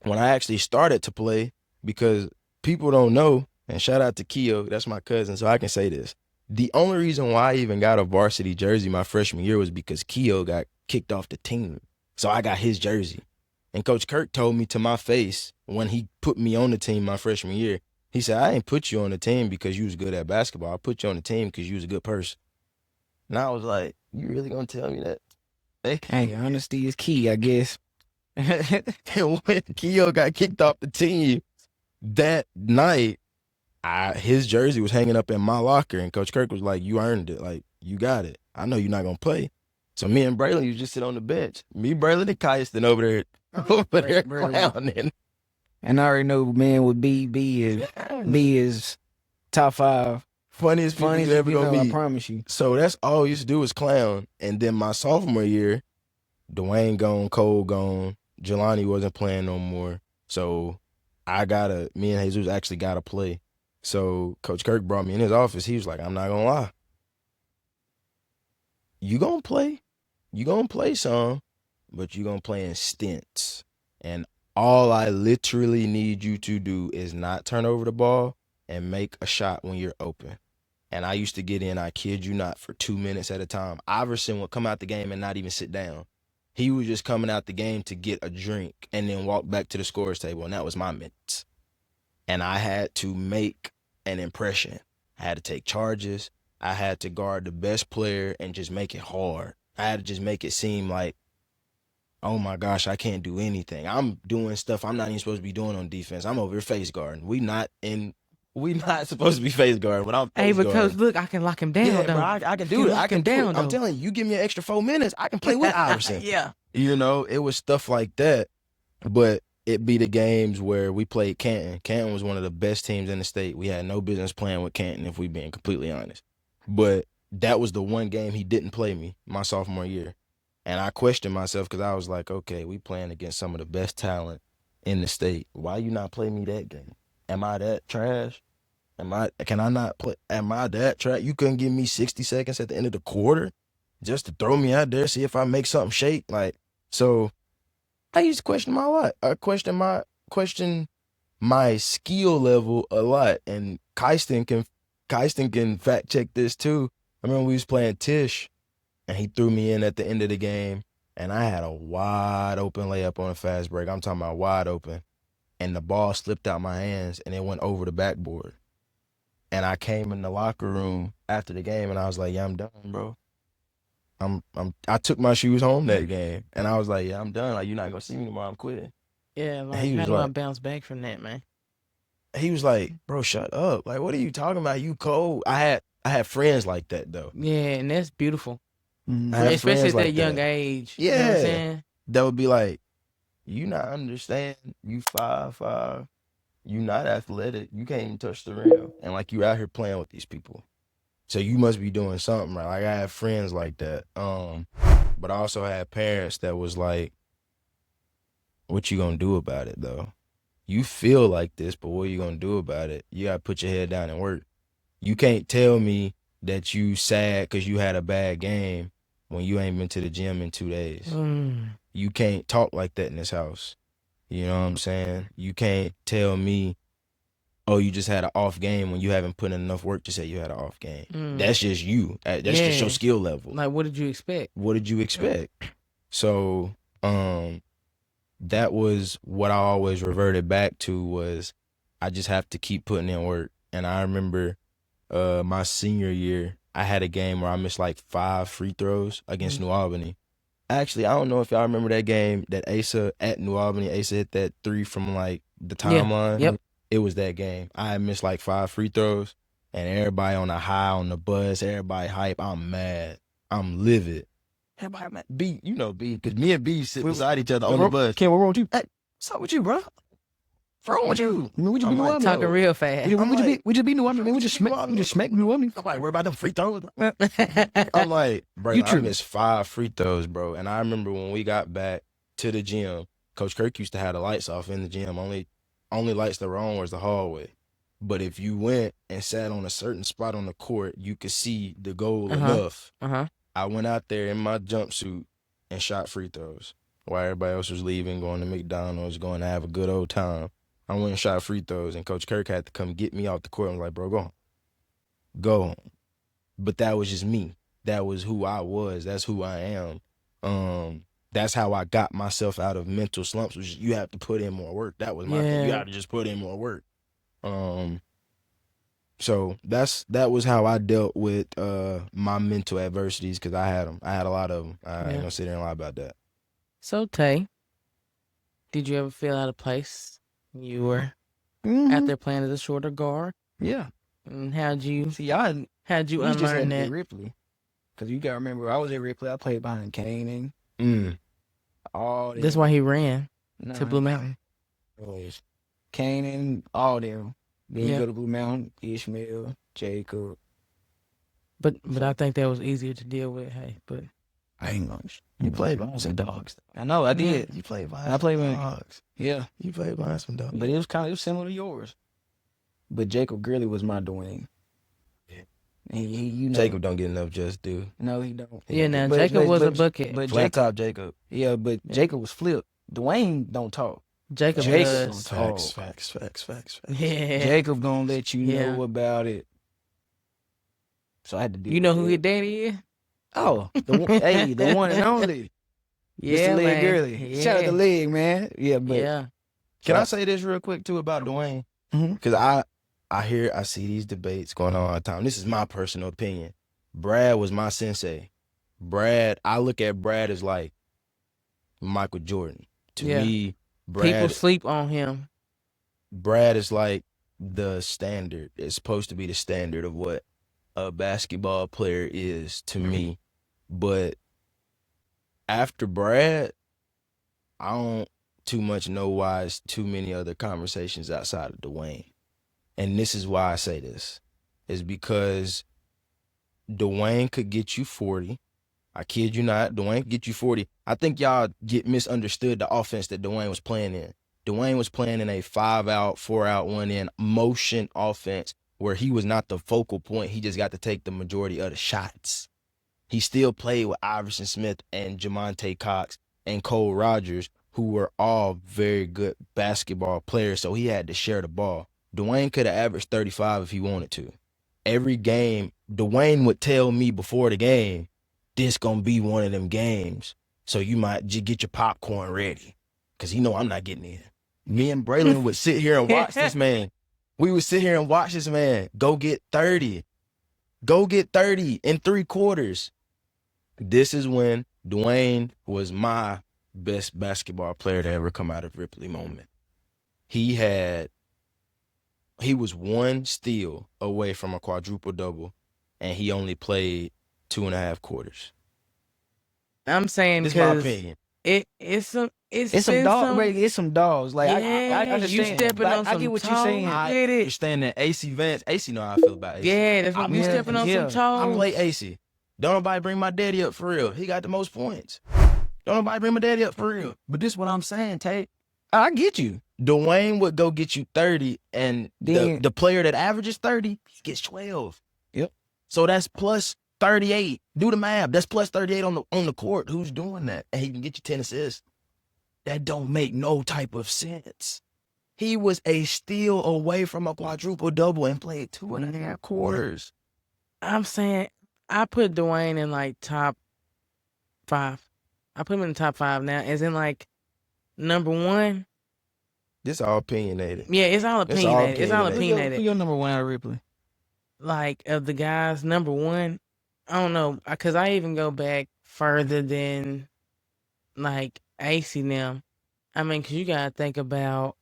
C: when I actually started to play, because people don't know, and shout out to Keo, that's my cousin, so I can say this. The only reason why I even got a varsity jersey my freshman year was because Keo got kicked off the team. So I got his jersey. And Coach Kirk told me to my face when he put me on the team my freshman year, he said, "I ain't put you on the team because you was good at basketball. I put you on the team because you was a good person." And I was like, "You really gonna tell me that?"
B: hey, honesty is key, I guess.
C: And when Keo got kicked off the team that night, his jersey was hanging up in my locker, and Coach Kirk was like, "You earned it. Like, you got it. I know you're not gonna play." So me and Braylon used to just sit on the bench. Me, Braylon, and Kyston over there clowning.
B: And I already know, man, with B is top 5
C: Funniest people you ever gonna
B: I
C: meet.
B: promise you.
C: So that's all we used to do was clown. And then my sophomore year, Dwayne gone, Cole gone, Jelani wasn't playing no more. So me and Jesus actually gotta play. So Coach Kirk brought me in his office. He was like, "I'm not gonna lie. You gonna play some, but you gonna play in stints. And all I literally need you to do is not turn over the ball and make a shot when you're open." And I used to get in, I kid you not, for 2 minutes at a time. Iverson would come out the game and not even sit down. He was just coming out the game to get a drink and then walk back to the scorer's table, and that was my minutes. And I had to make an impression. I had to take charges. I had to guard the best player and just make it hard. I had to just make it seem like, oh my gosh, I can't do anything. I'm doing stuff I'm not even supposed to be doing on defense. I'm over here face guarding. We not supposed to be face guarding, but I'm
A: Hey,
C: face
A: but coach,
C: guarding.
A: look, I can lock him down.
C: Yeah,
A: though.
C: bro, I can do it. I
A: lock
C: can
A: him
C: do
A: down.
C: it. I'm
A: though.
C: telling you give me an extra 4 minutes, I can play with Iverson.
A: Yeah.
C: You know, it was stuff like that. But it be the games where we played Canton. Canton was one of the best teams in the state. We had no business playing with Canton, if we being completely honest. But that was the one game he didn't play me my sophomore year. And I questioned myself because I was like, okay, we playing against some of the best talent in the state. Why you not play me that game? Am I that trash? Can I not play? Am I that trash? You couldn't give me 60 seconds at the end of the quarter just to throw me out there, see if I make something shake? Like, so I used to question my lot. I question my skill level a lot. And Kyston can fact check this too. I remember we was playing Tish, and he threw me in at the end of the game, and I had a wide open layup on a fast break. I'm talking about wide open. And the ball slipped out my hands, and it went over the backboard. And I came in the locker room after the game, and I was like, "Yeah, I'm done, bro. I took my shoes home that game, and I was like, yeah, I'm done. Like, you're not gonna see me tomorrow. I'm quitting."
A: Yeah,
C: And
A: like,
C: he
A: how
C: was
A: do I
C: like,
A: bounce back from that, man?
C: he was like, bro, shut up. Like, what are you talking about? You cold. I had friends like that though.
A: Yeah, and that's beautiful.
B: Mhm.
C: I had
A: Especially
C: friends
A: at that
C: like
A: young
C: that.
A: age. You know what I'm
C: Yeah.
A: saying?
C: That would be like, you not understand. You 5'5". You not athletic. You can't even touch the rim. And like you out here playing with these people. So you must be doing something right. Like I had friends like that. But I also had parents that was like, what you gonna do about it though? You feel like this, but what you gonna do about it? You gotta put your head down and work. You can't tell me that you sad because you had a bad game when you ain't been to the gym in 2 days. You can't talk like that in this house. You know what I'm saying? You can't tell me, oh, you just had an off game when you haven't put in enough work to say you had an off game. That's just you. That's just your
A: Yeah.
C: skill level.
A: Like, what did you expect?
C: What did you expect? So, that was what I always reverted back to was I just have to keep putting in work. And I remember my senior year, I had a game where I missed like 5 free throws against New Albany. Actually, I don't know if y'all remember that game that Asa at New Albany, Asa hit that 3 from like the timeline.
A: Yep.
C: It was that game. I had missed like 5 free throws and everybody on the high, on the bus, everybody hype. I'm mad. I'm livid. Everybody mad. B, you know B, because me and B sit beside each other on the bus.
B: Cam, what wrong with you?
C: Hey, what's up with you, bro? What's wrong with you?
B: I mean, we just
C: I'm
B: be
C: like,
B: New
A: Talking
B: Albany.
A: real fast.
B: We just be New Albany, man. We just smack New Albany.
C: Nobody worry about them free throws. I'm like, bro,
B: You
C: I
B: tripping.
C: missed 5 free throws, bro. And I remember when we got back to the gym, Coach Kirk used to have the lights off in the gym. Only lights that were on was the hallway. But if you went and sat on a certain spot on the court, you could see the goal enough. I went out there in my jumpsuit and shot free throws while everybody else was leaving, going to McDonald's, going to have a good old time. I went and shot free throws, and Coach Kirk had to come get me off the court. I was like, bro, go home. Go home. But that was just me. That was who I was. That's who I am. That's how I got myself out of mental slumps, was you have to put in more work. That was my thing. You have to just put in more work. So that was how I dealt with my mental adversities, because I had them. I had a lot of them. I ain't gonna sit there and lie about that.
A: So, Tae, did you ever feel out of place when you were
B: Mhm.
A: out there playing as a shorter guard?
B: Yeah.
A: And how'd you
B: See, y'all,
A: unlearn
B: just at
A: that?
B: Ripley. Because you got to remember, I was at Ripley. I played behind Kane all them.
A: That's why he ran
B: Nah,
A: to Blue Mountain.
B: Kane and all them. Then you
A: Yeah.
B: go to Blue Mountain, Ishmael, Jacob.
A: But I think that was easier to deal with. Hey, but
B: I ain't gonna.
C: You played behind some dogs.
B: I know, I did.
C: You played behind
B: I played
C: some
B: with-
C: dogs.
B: Yeah.
C: You played behind some dogs.
B: But it was similar to yours. But Jacob Gurley was my Dwayne.
C: Yeah.
B: He you know.
C: Jacob don't get enough just due.
B: No, he don't.
A: yeah, now
B: But-
A: Jacob
B: but-
A: was a
B: but-
A: bucket.
B: But
C: Flat
B: Jacob,
C: top Jacob.
B: yeah, but Jacob was flipped. Dwayne don't talk.
A: Jacob
B: Jacob
A: does.
B: don't talk.
C: Facts.
A: Yeah.
B: Jacob gonna let you
A: Yeah.
B: know about it. So I had to do.
A: You know who his daddy is?
B: Oh, the one and only.
A: Yeah,
B: Mr. Leg
A: man.
B: Gurley. Shout out
A: Yeah.
B: to Leg, man. Yeah, but
A: Yeah.
C: Can I say this real quick too about Dwayne?
B: Mhm.
C: Because I see these debates going on all the time. This is my personal opinion. Brad was my sensei. I look at Brad as like Michael Jordan. To
A: Yeah.
C: me,
A: People sleep on him.
C: Brad is like the standard. It's supposed to be the standard of what a basketball player is to me. But after Brad, I don't too much know why it's too many other conversations outside of Dwayne. And this is why I say this. Is because Dwayne could get you 40. I kid you not. Dwayne could get you 40. I think y'all get misunderstood the offense that Dwayne was playing in. Dwayne was playing in a 5-out, 4-out, 1-in motion offense where he was not the focal point. He just got to take the majority of the shots. He still played with Iverson Smith and Jamonte Cox and Cole Rogers, who were all very good basketball players, so he had to share the ball. Dwayne could have averaged 35 if he wanted to. Every game, Dwayne would tell me before the game, this gonna be one of them games, so you might just get your popcorn ready, because he know I'm not getting in. Me and Braylon would sit here and watch this man. We would sit here and watch this man go get 30. Go get 30 in 3 quarters. This is when Dwayne was my best basketball player to ever come out of Ripley moment. He had He was one steal away from a quadruple double, and he only played 2.5 quarters.
A: I'm saying
C: This is my
A: because
C: opinion.
A: it's some
B: It's some dogs. Like
A: yeah,
B: I understand.
A: you stepping on
B: I
A: some
B: get what
A: toes.
B: you're saying.
C: I
A: Get it?
C: understand that AC Vance. AC know how I feel about AC.
A: Yeah, that's what you
C: Yeah,
A: stepping on some
C: I
A: toes.
C: play AC. Don't nobody bring my daddy up for real. He got the most points. Don't nobody bring my daddy up for real.
B: But this is what I'm saying, Tae. I get you.
C: Dwayne would go get you 30, and
B: Then-
C: the player that averages 30 gets 12.
B: Yep.
C: So that's plus 38. Do the math. That's plus 38 on the court. Who's doing that? And he can get you 10 assists. That don't make no type of sense. He was a steal away from a quadruple double and played 2.5 quarters.
A: I'm saying I put Dwayne in like top 5. I put him in the top 5 now. As in like number 1.
C: This all opinionated.
A: Yeah, it's all opinionated. It's all
C: opinionated.
A: opinionated.
B: Who your number 1 out of Ripley?
A: Like of the guys, number 1, I don't know, because I even go back further than like AC them. I mean, because you gotta think about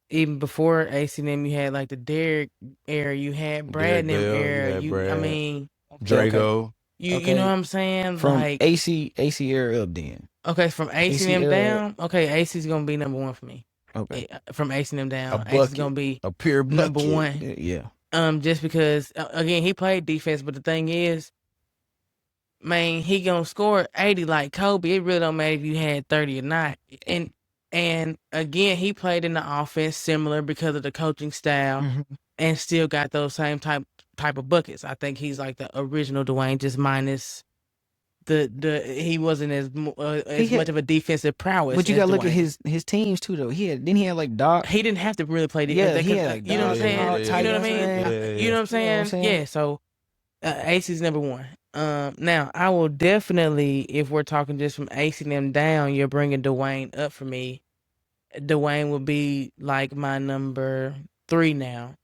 A: even before AC them, you had like the Derrick era, you had Brad and them
C: Derrick Bell, you
A: era.
C: had
A: I
C: Brad.
A: mean,
C: Drago.
A: you
B: Okay.
A: know what I'm saying?
B: From
A: like
B: AC era up then.
A: okay, from AC them
B: era.
A: down. Okay, AC's gonna be number 1 for me.
B: Okay.
A: From AC them down,
C: A
A: AC's
C: bucket.
A: gonna be
C: A pure
A: number
C: bucket.
A: 1.
B: Yeah.
A: Just because again he played defense, but the thing is, man, he gonna score 80 like Kobe. It really don't matter if you had 30 or not. And again, he played in the offense similar because of the coaching style,
B: Mm-hmm.
A: and still got those same type of buckets. I think he's like the original Dwayne, just minus the he wasn't as much of a defensive prowess.
B: But you
A: as
B: gotta look at
A: Dwayne.
B: his teams too though. He had like Doc.
A: He didn't have to really play the
B: Yeah, he had, like,
A: you know what I'm saying?
B: Dog,
A: You know what I mean?
B: yeah,
A: You know what I'm saying? Yeah. So AC's number 1. Now I will definitely, if we're talking just from AC them down, you're bringing Dwayne up for me. Dwayne would be like my number 3 now.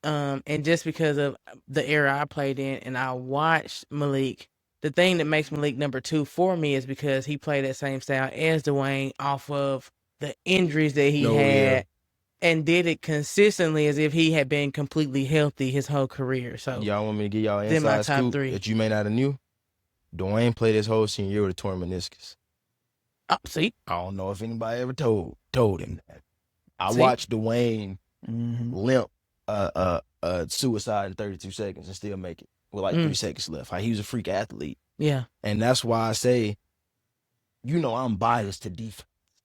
A: And just because of the era I played in and I watched Malik, the thing that makes Malik number 2 for me is because he played that same style as Dwayne off of the injuries that he had and did it consistently as if he had been completely healthy his whole career. So
C: Y'all want me to give y'all an
A: Then my
C: inside
A: top
C: scoop
A: 3.
C: that you may not have knew? Dwayne played his whole senior year with a torn meniscus.
A: see,
C: I don't know if anybody ever told him that. I
A: See?
C: watched Dwayne
B: Mm-hmm.
C: limp suicide in 32 seconds and still make it with like 3 seconds left. Like, he was a freak athlete.
A: yeah.
C: And that's why I say, I'm biased to defense.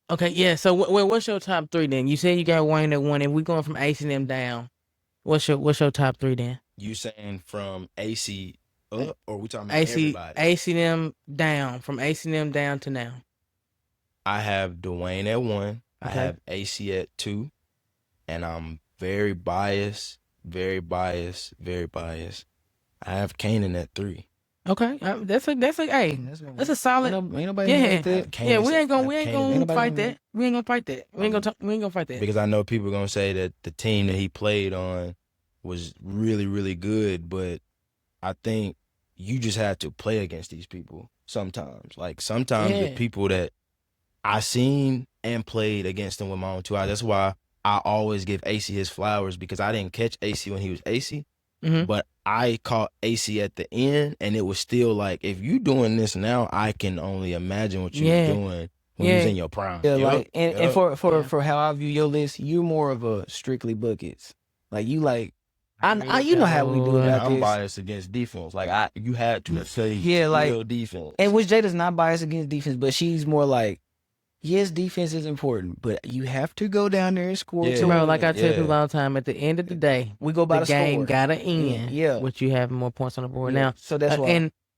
A: Okay, yeah. So what's your top 3 then? You said you got Wayne at 1. If we going from AC them down, what's your top 3 then?
C: You saying from AC up, or we talking about
A: AC
C: everybody?
A: AC them down, from AC them down to now.
C: I have Dwayne at 1. I
A: Okay.
C: have AC at 2. And I'm very biased, very biased, very biased. I have Kanan at 3.
A: Okay, that's a hey, that's a solid.
B: Ain't nobody
A: Yeah,
B: like that.
A: yeah. We ain't gonna
B: Ain't nobody
A: fight
B: gonna-
A: that. We ain't gonna fight that. We ain't gonna fight that.
C: Because I know people are going to say that the team that he played on was really, really good, but I think you just have to play against these people sometimes. Like, sometimes the
A: Yeah.
C: people that I seen and played against them with my own 2 eyes, that's why I always give AC his flowers, because I didn't catch AC when he was AC,
A: Mhm.
C: but I caught AC at the end, and it was still like, if you doing this now, I can only imagine what you
A: Yeah.
C: were doing when you was
A: Yeah.
C: in your prime.
B: Yeah,
C: Yup,
B: like and
C: yup.
B: for how I view your list, you're more of a strictly buckets. Like you like I you know how we do
A: Yeah,
B: about
C: I'm
B: this.
C: biased against defense. Like, you had to say
B: Yeah, like-
C: real defense.
B: And which Jada's not biased against defense, but she's more like, yes, defense is important, but you have to go down there and score.
C: Yeah.
B: to
A: Bro,
B: win.
A: like I tell
C: Yeah.
A: people all the time, at the end of the day,
B: we go by
A: the
B: the
A: game
B: score.
A: gotta end.
B: Yeah.
A: With you having more points on the board
B: Yeah.
A: now.
B: So that's why.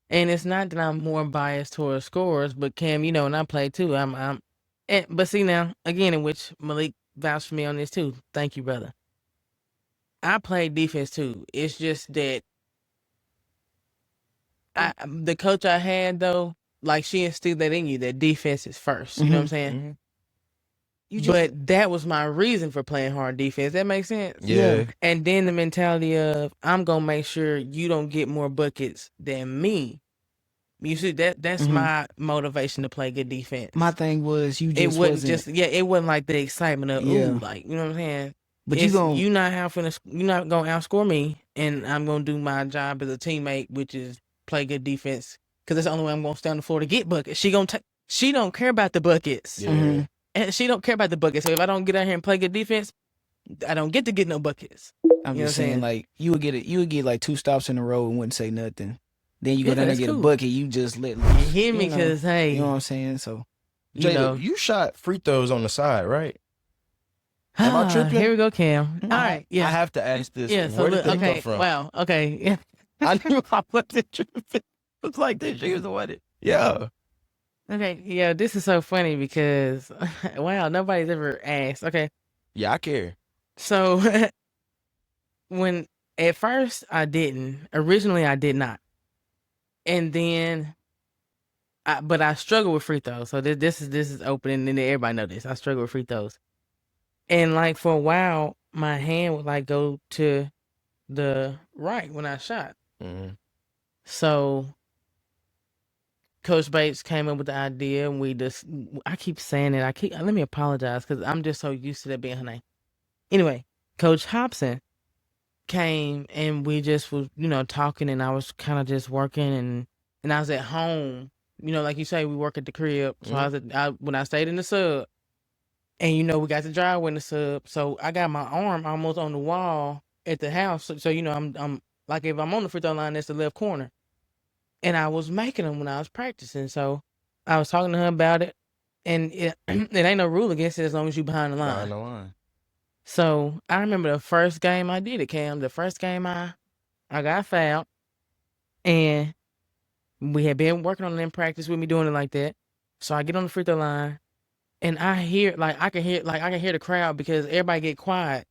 A: And it's not that I'm more biased towards scores, but Cam, and I play too. But see now, again, in which Malik vouched for me on this too. Thank you, brother. I play defense too. It's just that the coach I had though, like she instilled that in you, that defense is first. You know what I'm saying?
B: Mhm. You
A: But that was my reason for playing hard defense. That makes sense.
C: yeah.
A: And then the mentality of I'm gonna make sure you don't get more buckets than me. You see that's
B: Mhm.
A: my motivation to play good defense.
B: my thing was you
A: it
B: just
A: wasn't just it wasn't like the excitement of
B: Yeah.
A: ooh, like you know what I'm saying.
B: But you
A: you not gonna outscore me, and I'm gonna do my job as a teammate, which is play good defense, because that's the only way I'm gonna stay on the floor to get buckets. She don't care about the buckets,
C: Yeah.
A: and she don't care about the buckets. So if I don't get out here and play good defense, I don't get to get no buckets.
B: I'm
A: You know
B: just
A: what I'm
B: saying,
A: saying?
B: like you would get like 2 stops in a row and wouldn't say nothing. Then you go
A: Yeah,
B: down there and
A: that's
B: get a
A: cool.
B: bucket, you just let
A: You
B: loose.
A: hear me? Because hey,
B: you know what I'm saying. So
A: you
C: Jada,
A: know.
C: you shot free throws on the side, right? Am I tripping?
A: Here we go, Cam. All right,
C: I have to ask this.
A: yeah. So
C: Where did
A: look,
C: they come
A: okay,
C: from?
A: wow, okay, yeah.
C: I knew I wasn't tripping. It's like this. She was the one. Yeah.
A: Okay, yeah, this is so funny because wow, nobody's ever asked. Okay,
C: Yeah, I care.
A: so when at first I didn't, originally I did not, and then but I struggle with free throws. So this is open, and everybody know this. I struggle with free throws, and like for a while, my hand would like go to the right when I shot.
C: Mm-hmm.
A: So Coach Bates came up with the idea, and I keep saying it. Let me apologize because I'm just so used to that being her name. Anyway, Coach Hobson came and we just was, talking, and I was kind of just working, and I was at home, like you say, we work at the crib. So when I stayed in the sub, and we got the driveway in the sub, so I got my arm almost on the wall at the house. So I'm like, if I'm on the free throw line, that's the left corner. And I was making them when I was practicing. So I was talking to her about it, and it ain't no rule against it as long as you behind the line.
C: Behind the line.
A: So I remember the first game I did it, Cam. The first game I got fouled, and we had been working on it in practice with me doing it like that. So I get on the free throw line, and I can hear the crowd because everybody get quiet,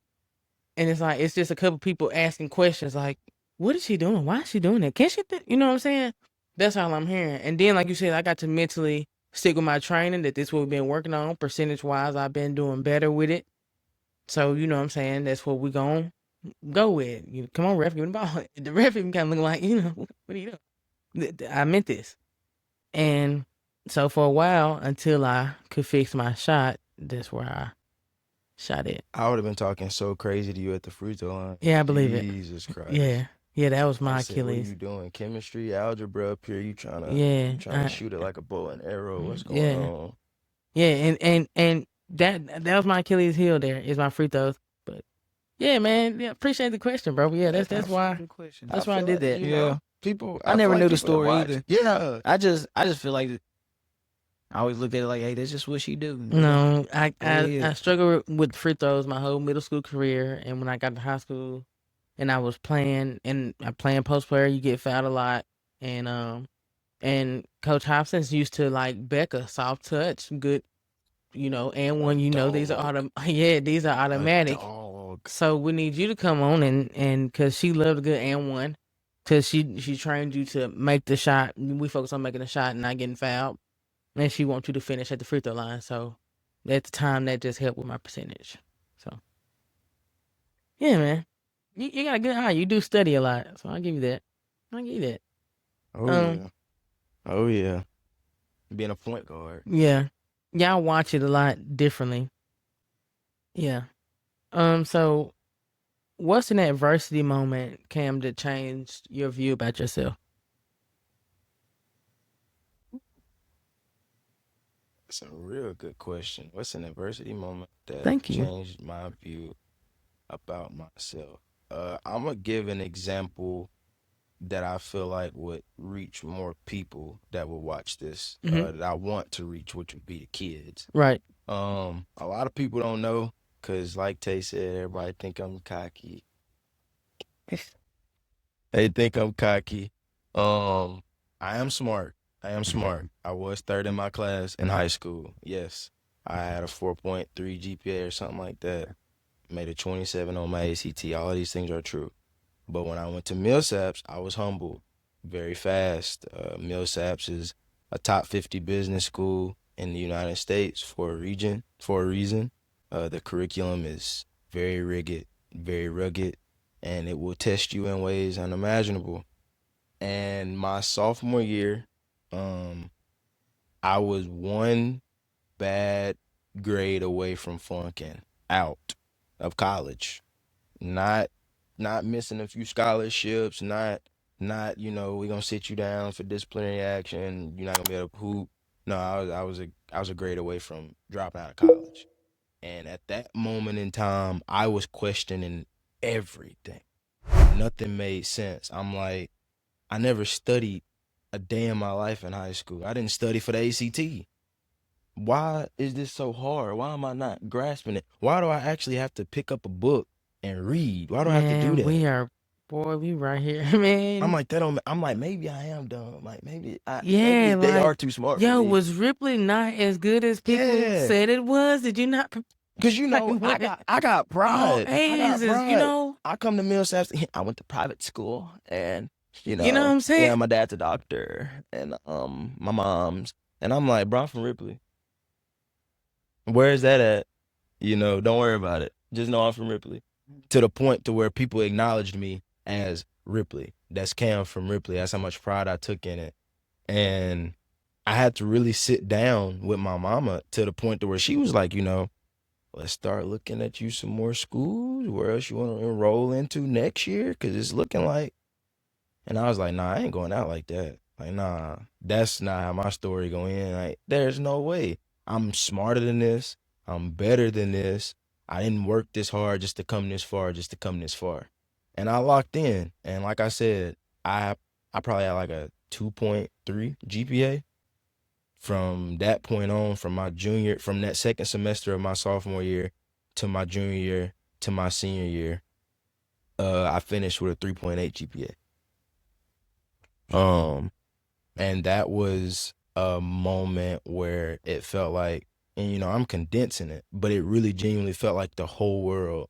A: and it's just a couple people asking questions like, "What is she doing? Why is she doing that? Can she?" You know what I'm saying? That's all I'm hearing. And then, like you said, I got to mentally stick with my training. That this is what we've been working on. Percentage wise, I've been doing better with it. So you know what I'm saying? That's what we're going to go with. Come on, ref, give me the ball. The ref even kind of looking like, what are you doing? I meant this. And so for a while, until I could fix my shot, that's where I shot it.
C: I would have been talking so crazy to you at the free throw line.
A: Yeah, I believe it.
C: Jesus Christ.
A: Yeah. Yeah, that was my
C: I said, what are
A: Achilles.
C: you doing? Chemistry, algebra up here? You trying
A: Yeah,
C: to shoot it like a bow and arrow? What's going
A: yeah.
C: on?
A: Yeah, and that was my Achilles heel there, is my free throws. But yeah, man, yeah, appreciate the question, bro. Yeah, that's why
B: Good question.
A: that's why I did that.
C: Yeah. People,
B: I never
C: feel
B: knew
C: like
B: the
C: people that
B: story
C: watch-
B: either.
C: Yeah.
B: I just feel like I always looked at it like, hey, that's just what she do.
A: No, I
B: Yeah.
A: struggled with free throws my whole middle school career, and when I got to high school, and I was playing, and I playing post player, you get fouled a lot, and Coach Hobson's used to like Becca, soft touch, good, and when these are these are automatic.
C: Dog.
A: So we need you to come on and because she loved a good and one, because she trained you to make the shot. We focus on making the shot and not getting fouled, and she wants you to finish at the free throw line. So at the time, that just helped with my percentage. So yeah, man, you got a good eye. You do study a lot, so I'll give you that.
C: Oh, yeah. Oh, yeah. Being a point guard.
A: Yeah, y'all watch it a lot differently. Yeah. So what's an adversity moment, Cam, that changed your view about yourself?
C: That's a real good question. What's an adversity moment that
A: Thank you.
C: changed my view about myself? I'm going to give an example that I feel like would reach more people that will watch this, that I want to reach, which would be the kids.
A: Right.
C: A lot of people don't know, because like Tae said, everybody think I'm cocky. They think I'm cocky. I am smart. I was third in my class in high school. Yes. I had a 4.3 GPA or something like that. Made a 27 on my ACT. All of these things are true. But when I went to Millsaps, I was humbled very fast. Millsaps is a top 50 business school in the United States for a reason. The curriculum is very rigid, very rugged, and it will test you in ways unimaginable. And my sophomore year, I was one bad grade away from flunking out. of college. Not missing a few scholarships, not we're gonna sit you down for disciplinary action, you're not gonna be able to hoop. No, I was a grade away from dropping out of college. And at that moment in time, I was questioning everything. Nothing made sense. I'm like, I never studied a day in my life in high school. I didn't study for the ACT. Why is this so hard? Why am I not grasping it? Why do I actually have to pick up a book and read? Why do I have to do
A: Man,
C: that?
A: we right here,
C: I'm
A: man.
C: like, I'm like, maybe I am dumb. Like maybe
A: Yeah,
C: they are
A: like,
C: too smart for
A: yo,
C: me.
A: was Ripley not as good as people
C: Yeah.
A: said it was? Did you not
C: Cause
A: like
C: I
A: what?
C: got
A: All
C: pride. I got
A: A's is,
C: pride. I come to Millsaps. I went to private school, and
A: you know what I'm saying?
C: yeah, my dad's a doctor, and my mom's, and I'm like, bro, I'm from Ripley. Where is that at? Don't worry about it. Just know I'm from Ripley. To the point to where people acknowledged me as Ripley. That's Cam from Ripley. That's how much pride I took in it, and I had to really sit down with my mama to the point to where she was like, let's start looking at you some more schools. Where else you want to enroll into next year? Because it's looking like. And I was like, nah, I ain't going out like that. Like, nah, that's not how my story go in. Like, there's no way. I'm smarter than this. I'm better than this. I didn't work this hard just to come this far, just to come this far. And I locked in. And like I said, I probably had like a 2.3 GPA. From that point on, from that second semester of my sophomore year to my junior year to my senior year, I finished with a 3.8 GPA. And that was a moment where it felt like, and I'm condensing it, but it really genuinely felt like the whole world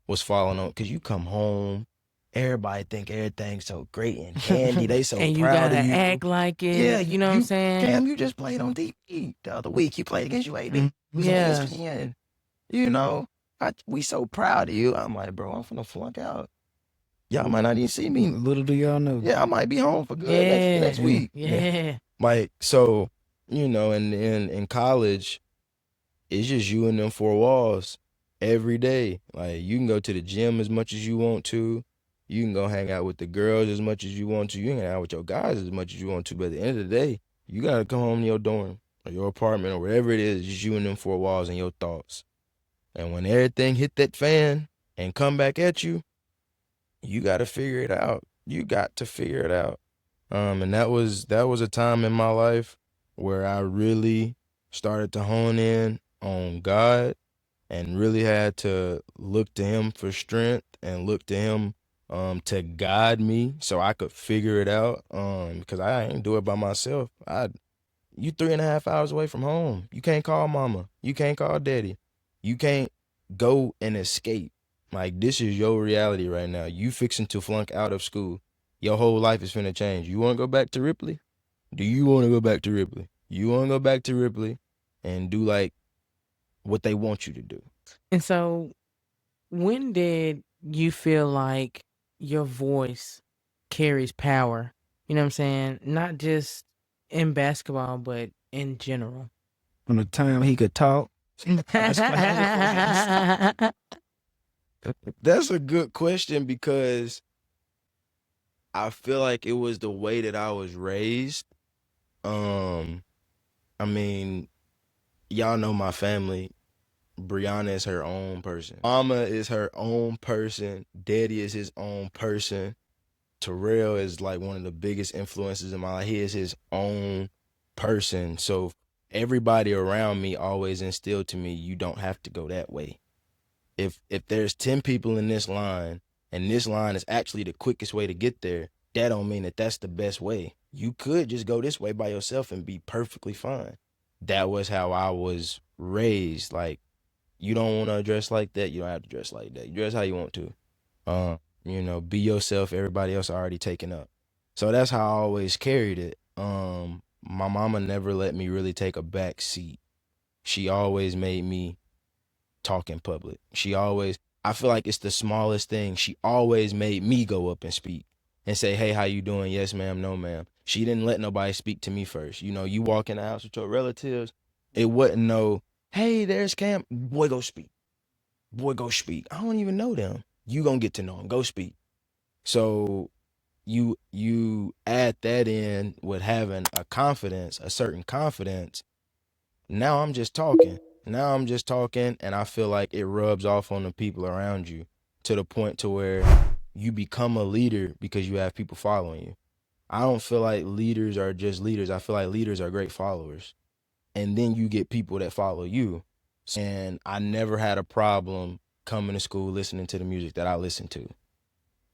C: was falling on, because you come home, everybody think everything's so great and dandy. They so
A: And you
C: proud
A: gotta
C: of you.
A: act like it.
C: Yeah,
A: You know what I'm saying?
C: Cam, you just played on TV the other week. You played against UAB. Was on
A: Yeah.
C: ESPN. We so proud of you. I'm like, bro, I'm finna flunk out. Y'all might not even see me.
B: Little do y'all know.
C: Yeah, I might be home for good
A: Yeah.
C: next week.
A: Yeah.
C: Like, so, and in college, it's just you and them four walls every day. Like, you can go to the gym as much as you want to. You can go hang out with the girls as much as you want to. You can hang out with your guys as much as you want to. But at the end of the day, you got to come home to your dorm or your apartment or wherever it is, just you and them four walls and your thoughts. And when everything hit that fan and come back at you, you got to figure it out. You got to figure it out. And that was a time in my life where I really started to hone in on God and really had to look to him for strength and look to him to guide me so I could figure it out. Because I ain't do it by myself. You 3.5 hours away from home. You can't call mama. You can't call daddy. You can't go and escape. Like, this is your reality right now. You fixing to flunk out of school. Your whole life is finna change. You want to go back to Ripley? Do you want to go back to Ripley? You want to go back to Ripley and do like what they want you to do?
A: And so, when did you feel like your voice carries power? You know what I'm saying? Not just in basketball, but in general.
B: From the time he could talk.
C: That's a good question, because I feel like it was the way that I was raised. I mean, y'all know my family. Brianna is her own person. Mama is her own person. Daddy is his own person. Terrell is like one of the biggest influences in my life. He is his own person. So everybody around me always instilled to me, you don't have to go that way. If there's 10 people in this line and this line is actually the quickest way to get there, that don't mean that that's the best way. You could just go this way by yourself and be perfectly fine. That was how I was raised. Like, you don't want to dress like that, you don't have to dress like that. You dress how you want to. Be yourself. Everybody else already taken up. So that's how I always carried it. My mama never let me really take a back seat. She always made me talk in public. I feel like it's the smallest thing. She always made me go up and speak and say, hey, how you doing? Yes, ma'am. No, ma'am. She didn't let nobody speak to me first. You walk in the house with your relatives, it wasn't no, hey, there's Cam. Boy, go speak. boy, go speak. I don't even know them. You gonna get to know them. Go speak. So you add that in with having a certain confidence. Now I'm just talking. And I feel like it rubs off on the people around you to the point to where you become a leader because you have people following you. I don't feel like leaders are just leaders. I feel like leaders are great followers. And then you get people that follow you. And I never had a problem coming to school listening to the music that I listen to.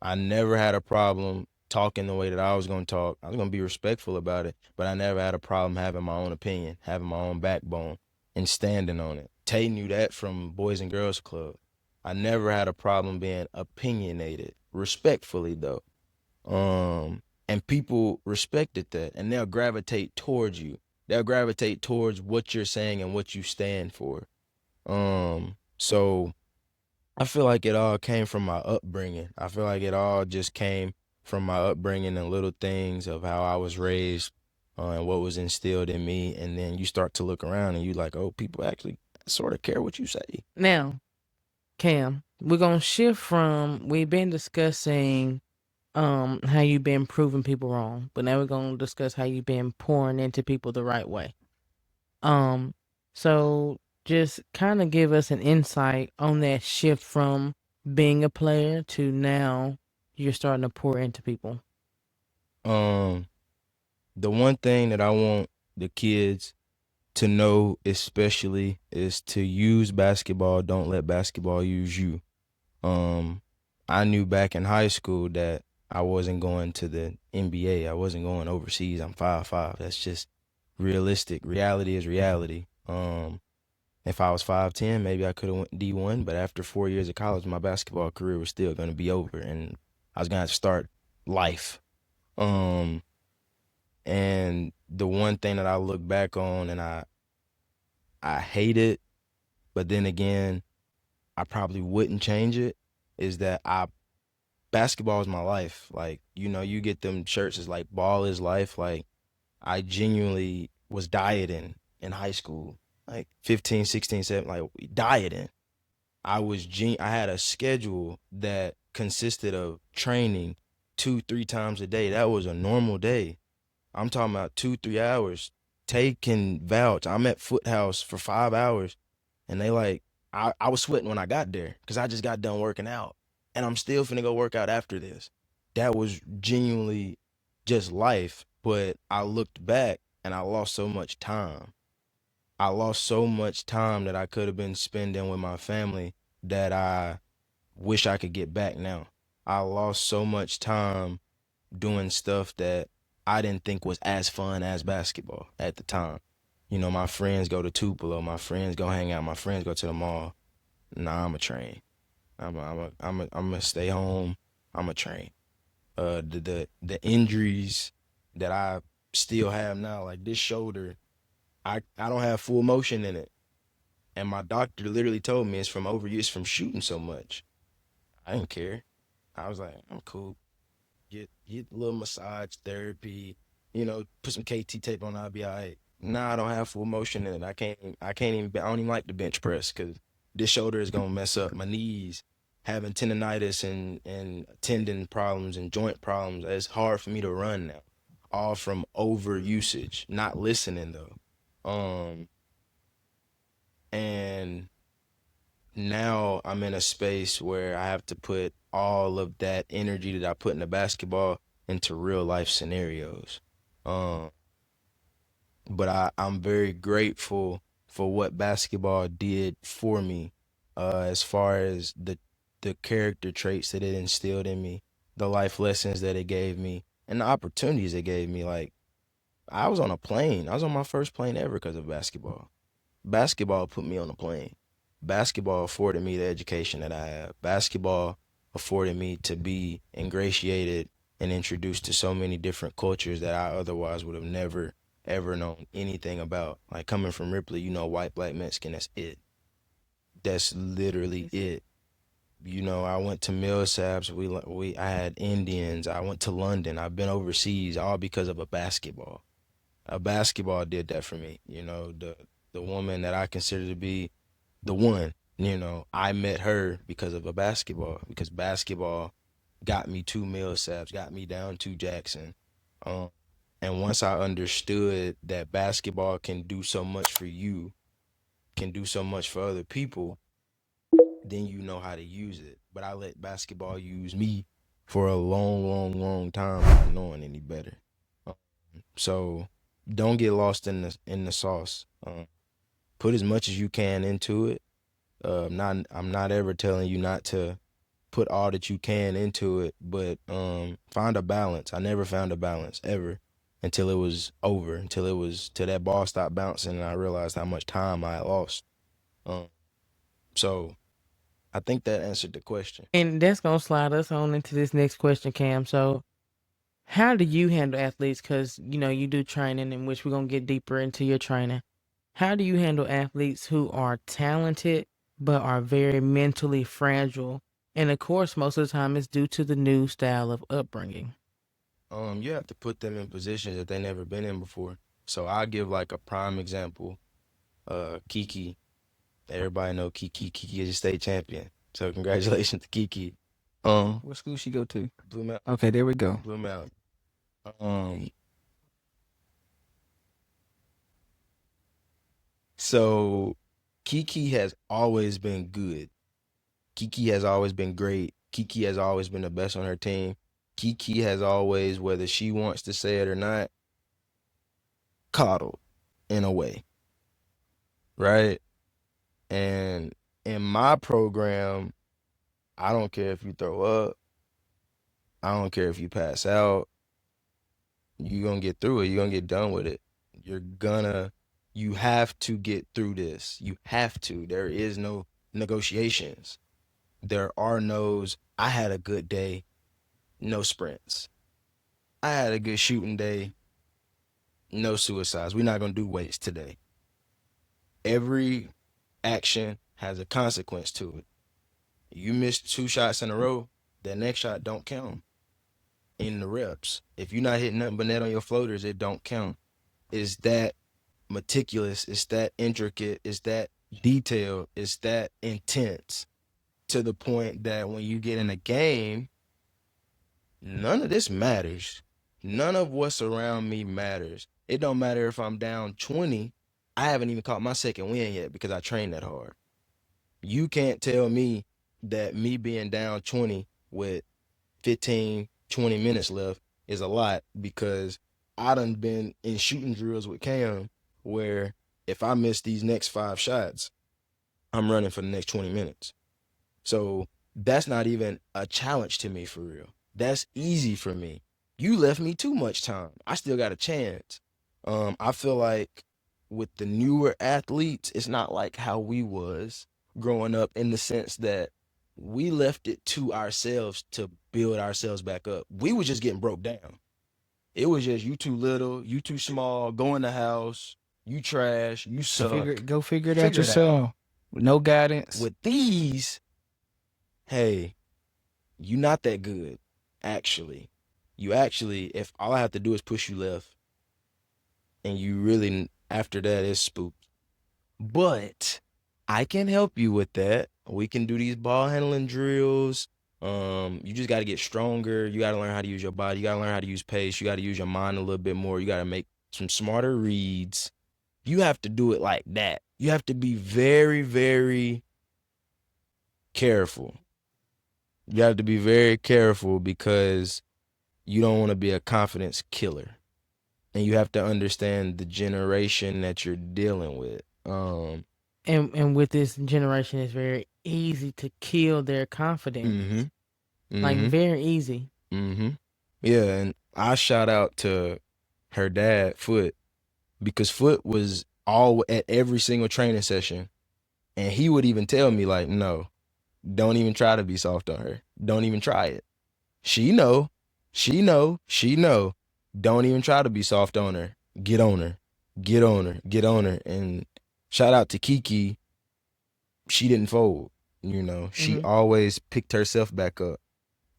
C: I never had a problem talking the way that I was going to talk. I was going to be respectful about it, but I never had a problem having my own opinion, having my own backbone, and standing on it. Tae knew that from Boys and Girls Club. I never had a problem being opinionated, respectfully though. And people respected that, and they'll gravitate towards you. They'll gravitate towards what you're saying and what you stand for. So I feel like it all came from my upbringing. I feel like it all just came from my upbringing and little things of how I was raised and what was instilled in me. And then you start to look around and you like, oh, people actually sort of care what you say.
A: Now, Cam, we're gonna shift from we've been discussing how you've been proving people wrong, but now we're gonna discuss how you've been pouring into people the right way. So just kind of give us an insight on that shift from being a player to now you're starting to pour into people.
C: The one thing that I want the kids to know especially is to use basketball. Don't let basketball use you. I knew back in high school that I wasn't going to the NBA. I wasn't going overseas. I'm 5'5". That's just realistic. Reality is reality. If I was 5'10", maybe I could have went D1, but after 4 years of college, my basketball career was still going to be over, and I was going to have to start life. And the one thing that I look back on and I hate it, but then again, I probably wouldn't change it, is that basketball is my life. Like, you know, you get them shirts, it's like ball is life. Like, I genuinely was dieting in high school, like 15, 16, 17, like dieting. I had a schedule that consisted of training 2-3 times a day. That was a normal day. I'm talking about 2-3 hours. Tay can vouch. I'm at Foothouse for 5 hours, and they like, I was sweating when I got there because I just got done working out, and I'm still finna go work out after this. That was genuinely just life, but I looked back and I lost so much time. I lost so much time that I could have been spending with my family that I wish I could get back now. I lost so much time doing stuff that I didn't think was as fun as basketball at the time. You know, my friends go to Tupelo, my friends go hang out, my friends go to the mall. Nah, I'm a train. I'm a stay home. I'm a train. The injuries that I still have now, like this shoulder, I don't have full motion in it. And my doctor literally told me it's from overuse from shooting so much. I didn't care. I was like, I'm cool. Get a little massage therapy, you know, put some KT tape on, I'll be all right. Nah, I don't have full motion in it. I don't even like the bench press because this shoulder is gonna mess up my knees. Having tendonitis and tendon problems and joint problems, it's hard for me to run now. All from over usage, not listening though. And now I'm in a space where I have to put all of that energy that I put into basketball into real life scenarios. But I'm very grateful for what basketball did for me, as far as the character traits that it instilled in me, the life lessons that it gave me, and the opportunities it gave me. Like, I was on a plane. I was on my first plane ever because of basketball. Basketball put me on a plane. Basketball afforded me the education that I have. Basketball afforded me to be ingratiated and introduced to so many different cultures that I otherwise would have never, ever known anything about. Like, coming from Ripley, you know, white, black, Mexican, that's it. That's literally it. You know, I went to Millsaps. I had Indians. I went to London. I've been overseas, all because of a basketball. A basketball did that for me. You know, the woman that I consider to be the one I met her because of because basketball got me to Millsaps, got me down to Jackson. And once I understood that basketball can do so much for you, can do so much for other people, then you know how to use it. But I let basketball use me for a long, long, long time, not knowing any better. So don't get lost in the sauce. Put as much as you can into it. I'm not ever telling you not to put all that you can into it, but find a balance. I never found a balance ever until it was over, till that ball stopped bouncing and I realized how much time I had lost. Um, so I think that answered the question.
A: And that's gonna slide us on into this next question, Cam. So, how do you handle athletes? Because you do training, in which we're gonna get deeper into your training. How do you handle athletes who are talented but are very mentally fragile? And of course, most of the time, it's due to the new style of upbringing.
C: You have to put them in positions that they never been in before. So I'll give like a prime example. Kiki. Everybody know Kiki. Kiki is a state champion. So congratulations to Kiki.
B: What school she go to?
C: Blue Mountain.
B: Okay, there we go.
C: Blue Mountain. Um, so Kiki has always been good. Kiki has always been great. Kiki has always been the best on her team. Kiki has always, whether she wants to say it or not, coddled in a way, right? And in my program, I don't care if you throw up. I don't care if you pass out. You're going to get through it. You're going to get done with it. You have to get through this. You have to. There is no negotiations. There are no's. I had a good day. No sprints. I had a good shooting day. No suicides. We're not going to do weights today. Every action has a consequence to it. You miss 2 shots in a row, that next shot don't count in the reps. If you're not hitting nothing but net on your floaters, it don't count. It's that meticulous. It's that intricate. It's that detailed. It's that intense to the point that when you get in a game, none of this matters. None of what's around me matters. It don't matter if I'm down 20. I haven't even caught my second win yet because I trained that hard. You can't tell me that me being down 20 with 15, 20 minutes left is a lot, because I done been in shooting drills with Cam where if I miss these next 5 shots, I'm running for the next 20 minutes. So that's not even a challenge to me for real. That's easy for me. You left me too much time. I still got a chance. I feel like with the newer athletes, it's not like how we was growing up, in the sense that we left it to ourselves to build ourselves back up. We was just getting broke down. It was just, you too little, you too small, go in the house, you trash, you suck.
B: Go figure it out
C: Figure it out.
B: yourself. No guidance.
C: With these, hey, you not that good, actually. You actually, if all I have to do is push you left, and you really, after that, it's spooked. But I can help you with that. We can do these ball handling drills. You just got to get stronger. You got to learn how to use your body. You got to learn how to use pace. You got to use your mind a little bit more. You got to make some smarter reads. You have to do it like that. You have to be very, very careful. You have to be very careful, because you don't want to be a confidence killer. And you have to understand the generation that you're dealing with.
A: And with this generation, it's very easy to kill their confidence. Like, very easy.
C: Yeah, and I shout out to her dad, Foot, because Foot was all at every single training session, and he would even tell me, like, no, don't even try to be soft on her. Don't even try it. She know. Don't even try to be soft on her. Get on her. And shout out to Kiki. She didn't fold. She always picked herself back up.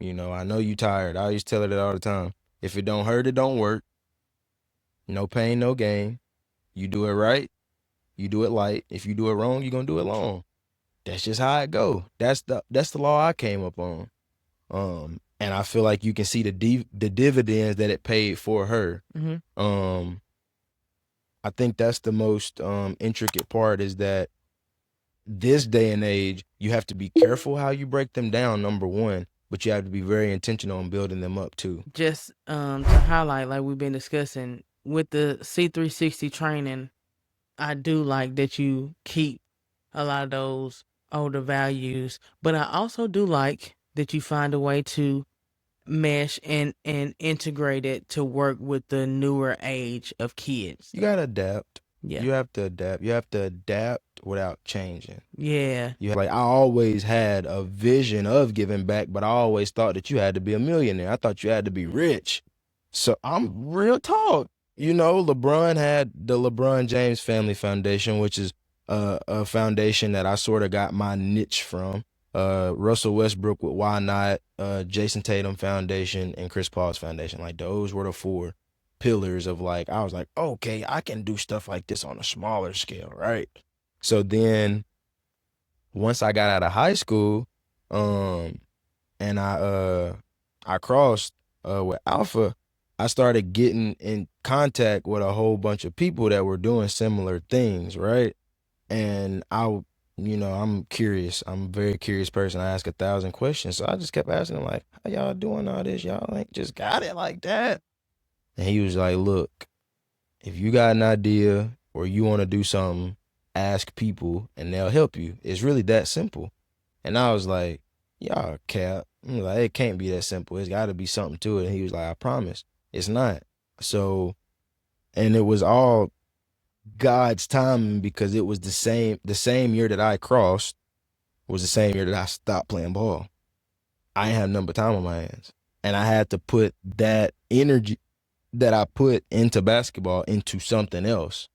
C: I know you tired. I always tell her that all the time. If it don't hurt, it don't work. No pain, no gain. You do it right, you do it light. If you do it wrong, you're going to do it long. that's just how it go. That's the law I came up on. And I feel like you can see the dividends that it paid for her.
A: Mm-hmm.
C: I think that's the most intricate part, is that this day and age, you have to be careful how you break them down, number one, but you have to be very intentional on building them up too.
A: Just to highlight, like we've been discussing with the C360 training, I do like that you keep a lot of those older values, but I also do like that you find a way to mesh and integrate it to work with the newer age of kids.
C: You gotta adapt.
A: Yeah.
C: You have to adapt. You have to adapt without changing.
A: Yeah.
C: Like, I always had a vision of giving back, but I always thought that you had to be a millionaire. I thought you had to be rich. So I'm real talk. You know, LeBron had the LeBron James Family Foundation, which is a foundation that I sort of got my niche from. Russell Westbrook with Why Not, Jason Tatum Foundation, and Chris Paul's foundation. Like, those were the 4 pillars of, like, I was like, okay, I can do stuff like this on a smaller scale, right? So then once I got out of high school, and I crossed with Alpha, I started getting in contact with a whole bunch of people that were doing similar things, right? And I'm curious. I'm a very curious person. I ask 1,000 questions. So I just kept asking him, like, how y'all doing all this? Y'all ain't just got it like that. And he was like, look, if you got an idea or you want to do something, ask people and they'll help you. It's really that simple. And I was like, y'all cap. I'm like, it can't be that simple. It's got to be something to it. And he was like, I promise, it's not. So, and it was all God's timing, because it was the same year that I crossed was the same year that I stopped playing ball. I ain't have nothing but time on my hands. And I had to put that energy that I put into basketball into something else.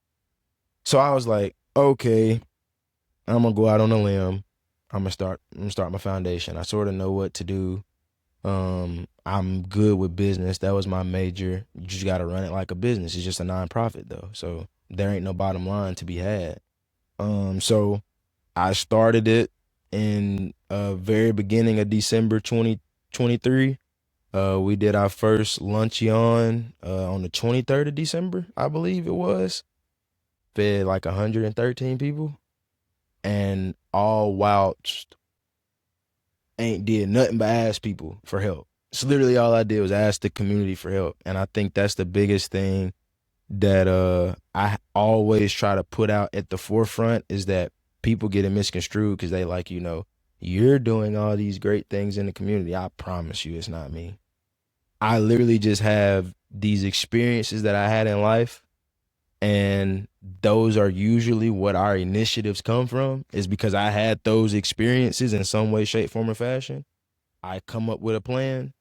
C: So I was like, okay, I'm gonna go out on a limb. I'm gonna start my foundation. I sort of know what to do. I'm good with business. That was my major. You just gotta run it like a business. It's just a nonprofit though, so there ain't no bottom line to be had. So I started it in very beginning of December 2023. We did our first luncheon on the 23rd of December, I believe it was. Fed like 113 people, and all whilst ain't did nothing but ask people for help. So literally all I did was ask the community for help. And I think that's the biggest thing that I always try to put out at the forefront, is that people get it misconstrued because they like, you're doing all these great things in the community. I promise you it's not me. I literally just have these experiences that I had in life, and those are usually what our initiatives come from, is because I had those experiences in some way, shape, form, or fashion. I come up with a plan,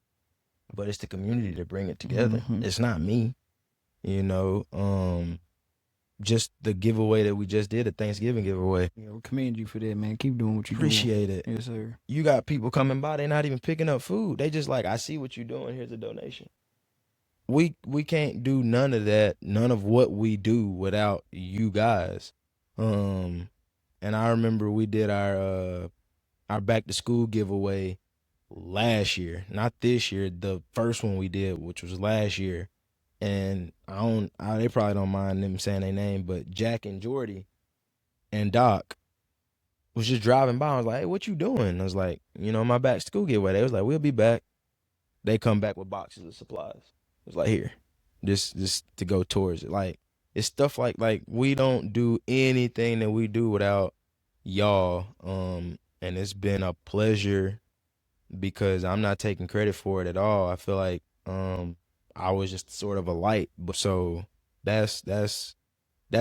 C: but it's the community to bring it together.
B: Mm-hmm.
C: It's not me, just the giveaway that we just did, a Thanksgiving giveaway.
B: Yeah, we commend you for that, man. Keep doing what you're doing.
C: Appreciate it.
B: Yes, sir.
C: You got people coming by, they're not even picking up food. They just like, I see what you're doing, here's a donation. We can't do none of that, none of what we do without you guys. And I remember we did our back to school giveaway last year, not this year, the first one we did, which was last year. And they probably don't mind them saying their name, but Jack and Jordy and Doc was just driving by. I was like, hey, what you doing? I was like, my back to school giveaway. They was like, we'll be back. They come back with boxes of supplies. It was like, here, this to go towards it. Like, it's stuff like we don't do anything that we do without y'all. And it's been a pleasure, because I'm not taking credit for it at all. I feel like I was just sort of a light. But so that's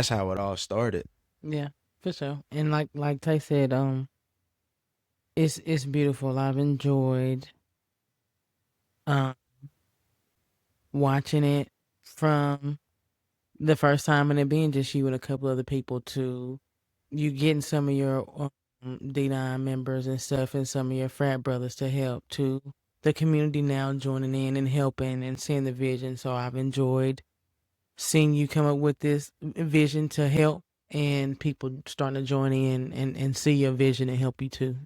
C: how it all started.
A: Yeah, for sure. And like Tay said, it's beautiful. I've enjoyed watching it from the first time, and it being just you and a couple other people, to you getting some of your D9 members and stuff, and some of your frat brothers to help, to the community now joining in and helping and seeing the vision. So I've enjoyed seeing you come up with this vision to help and people starting to join in and see your vision and help you too.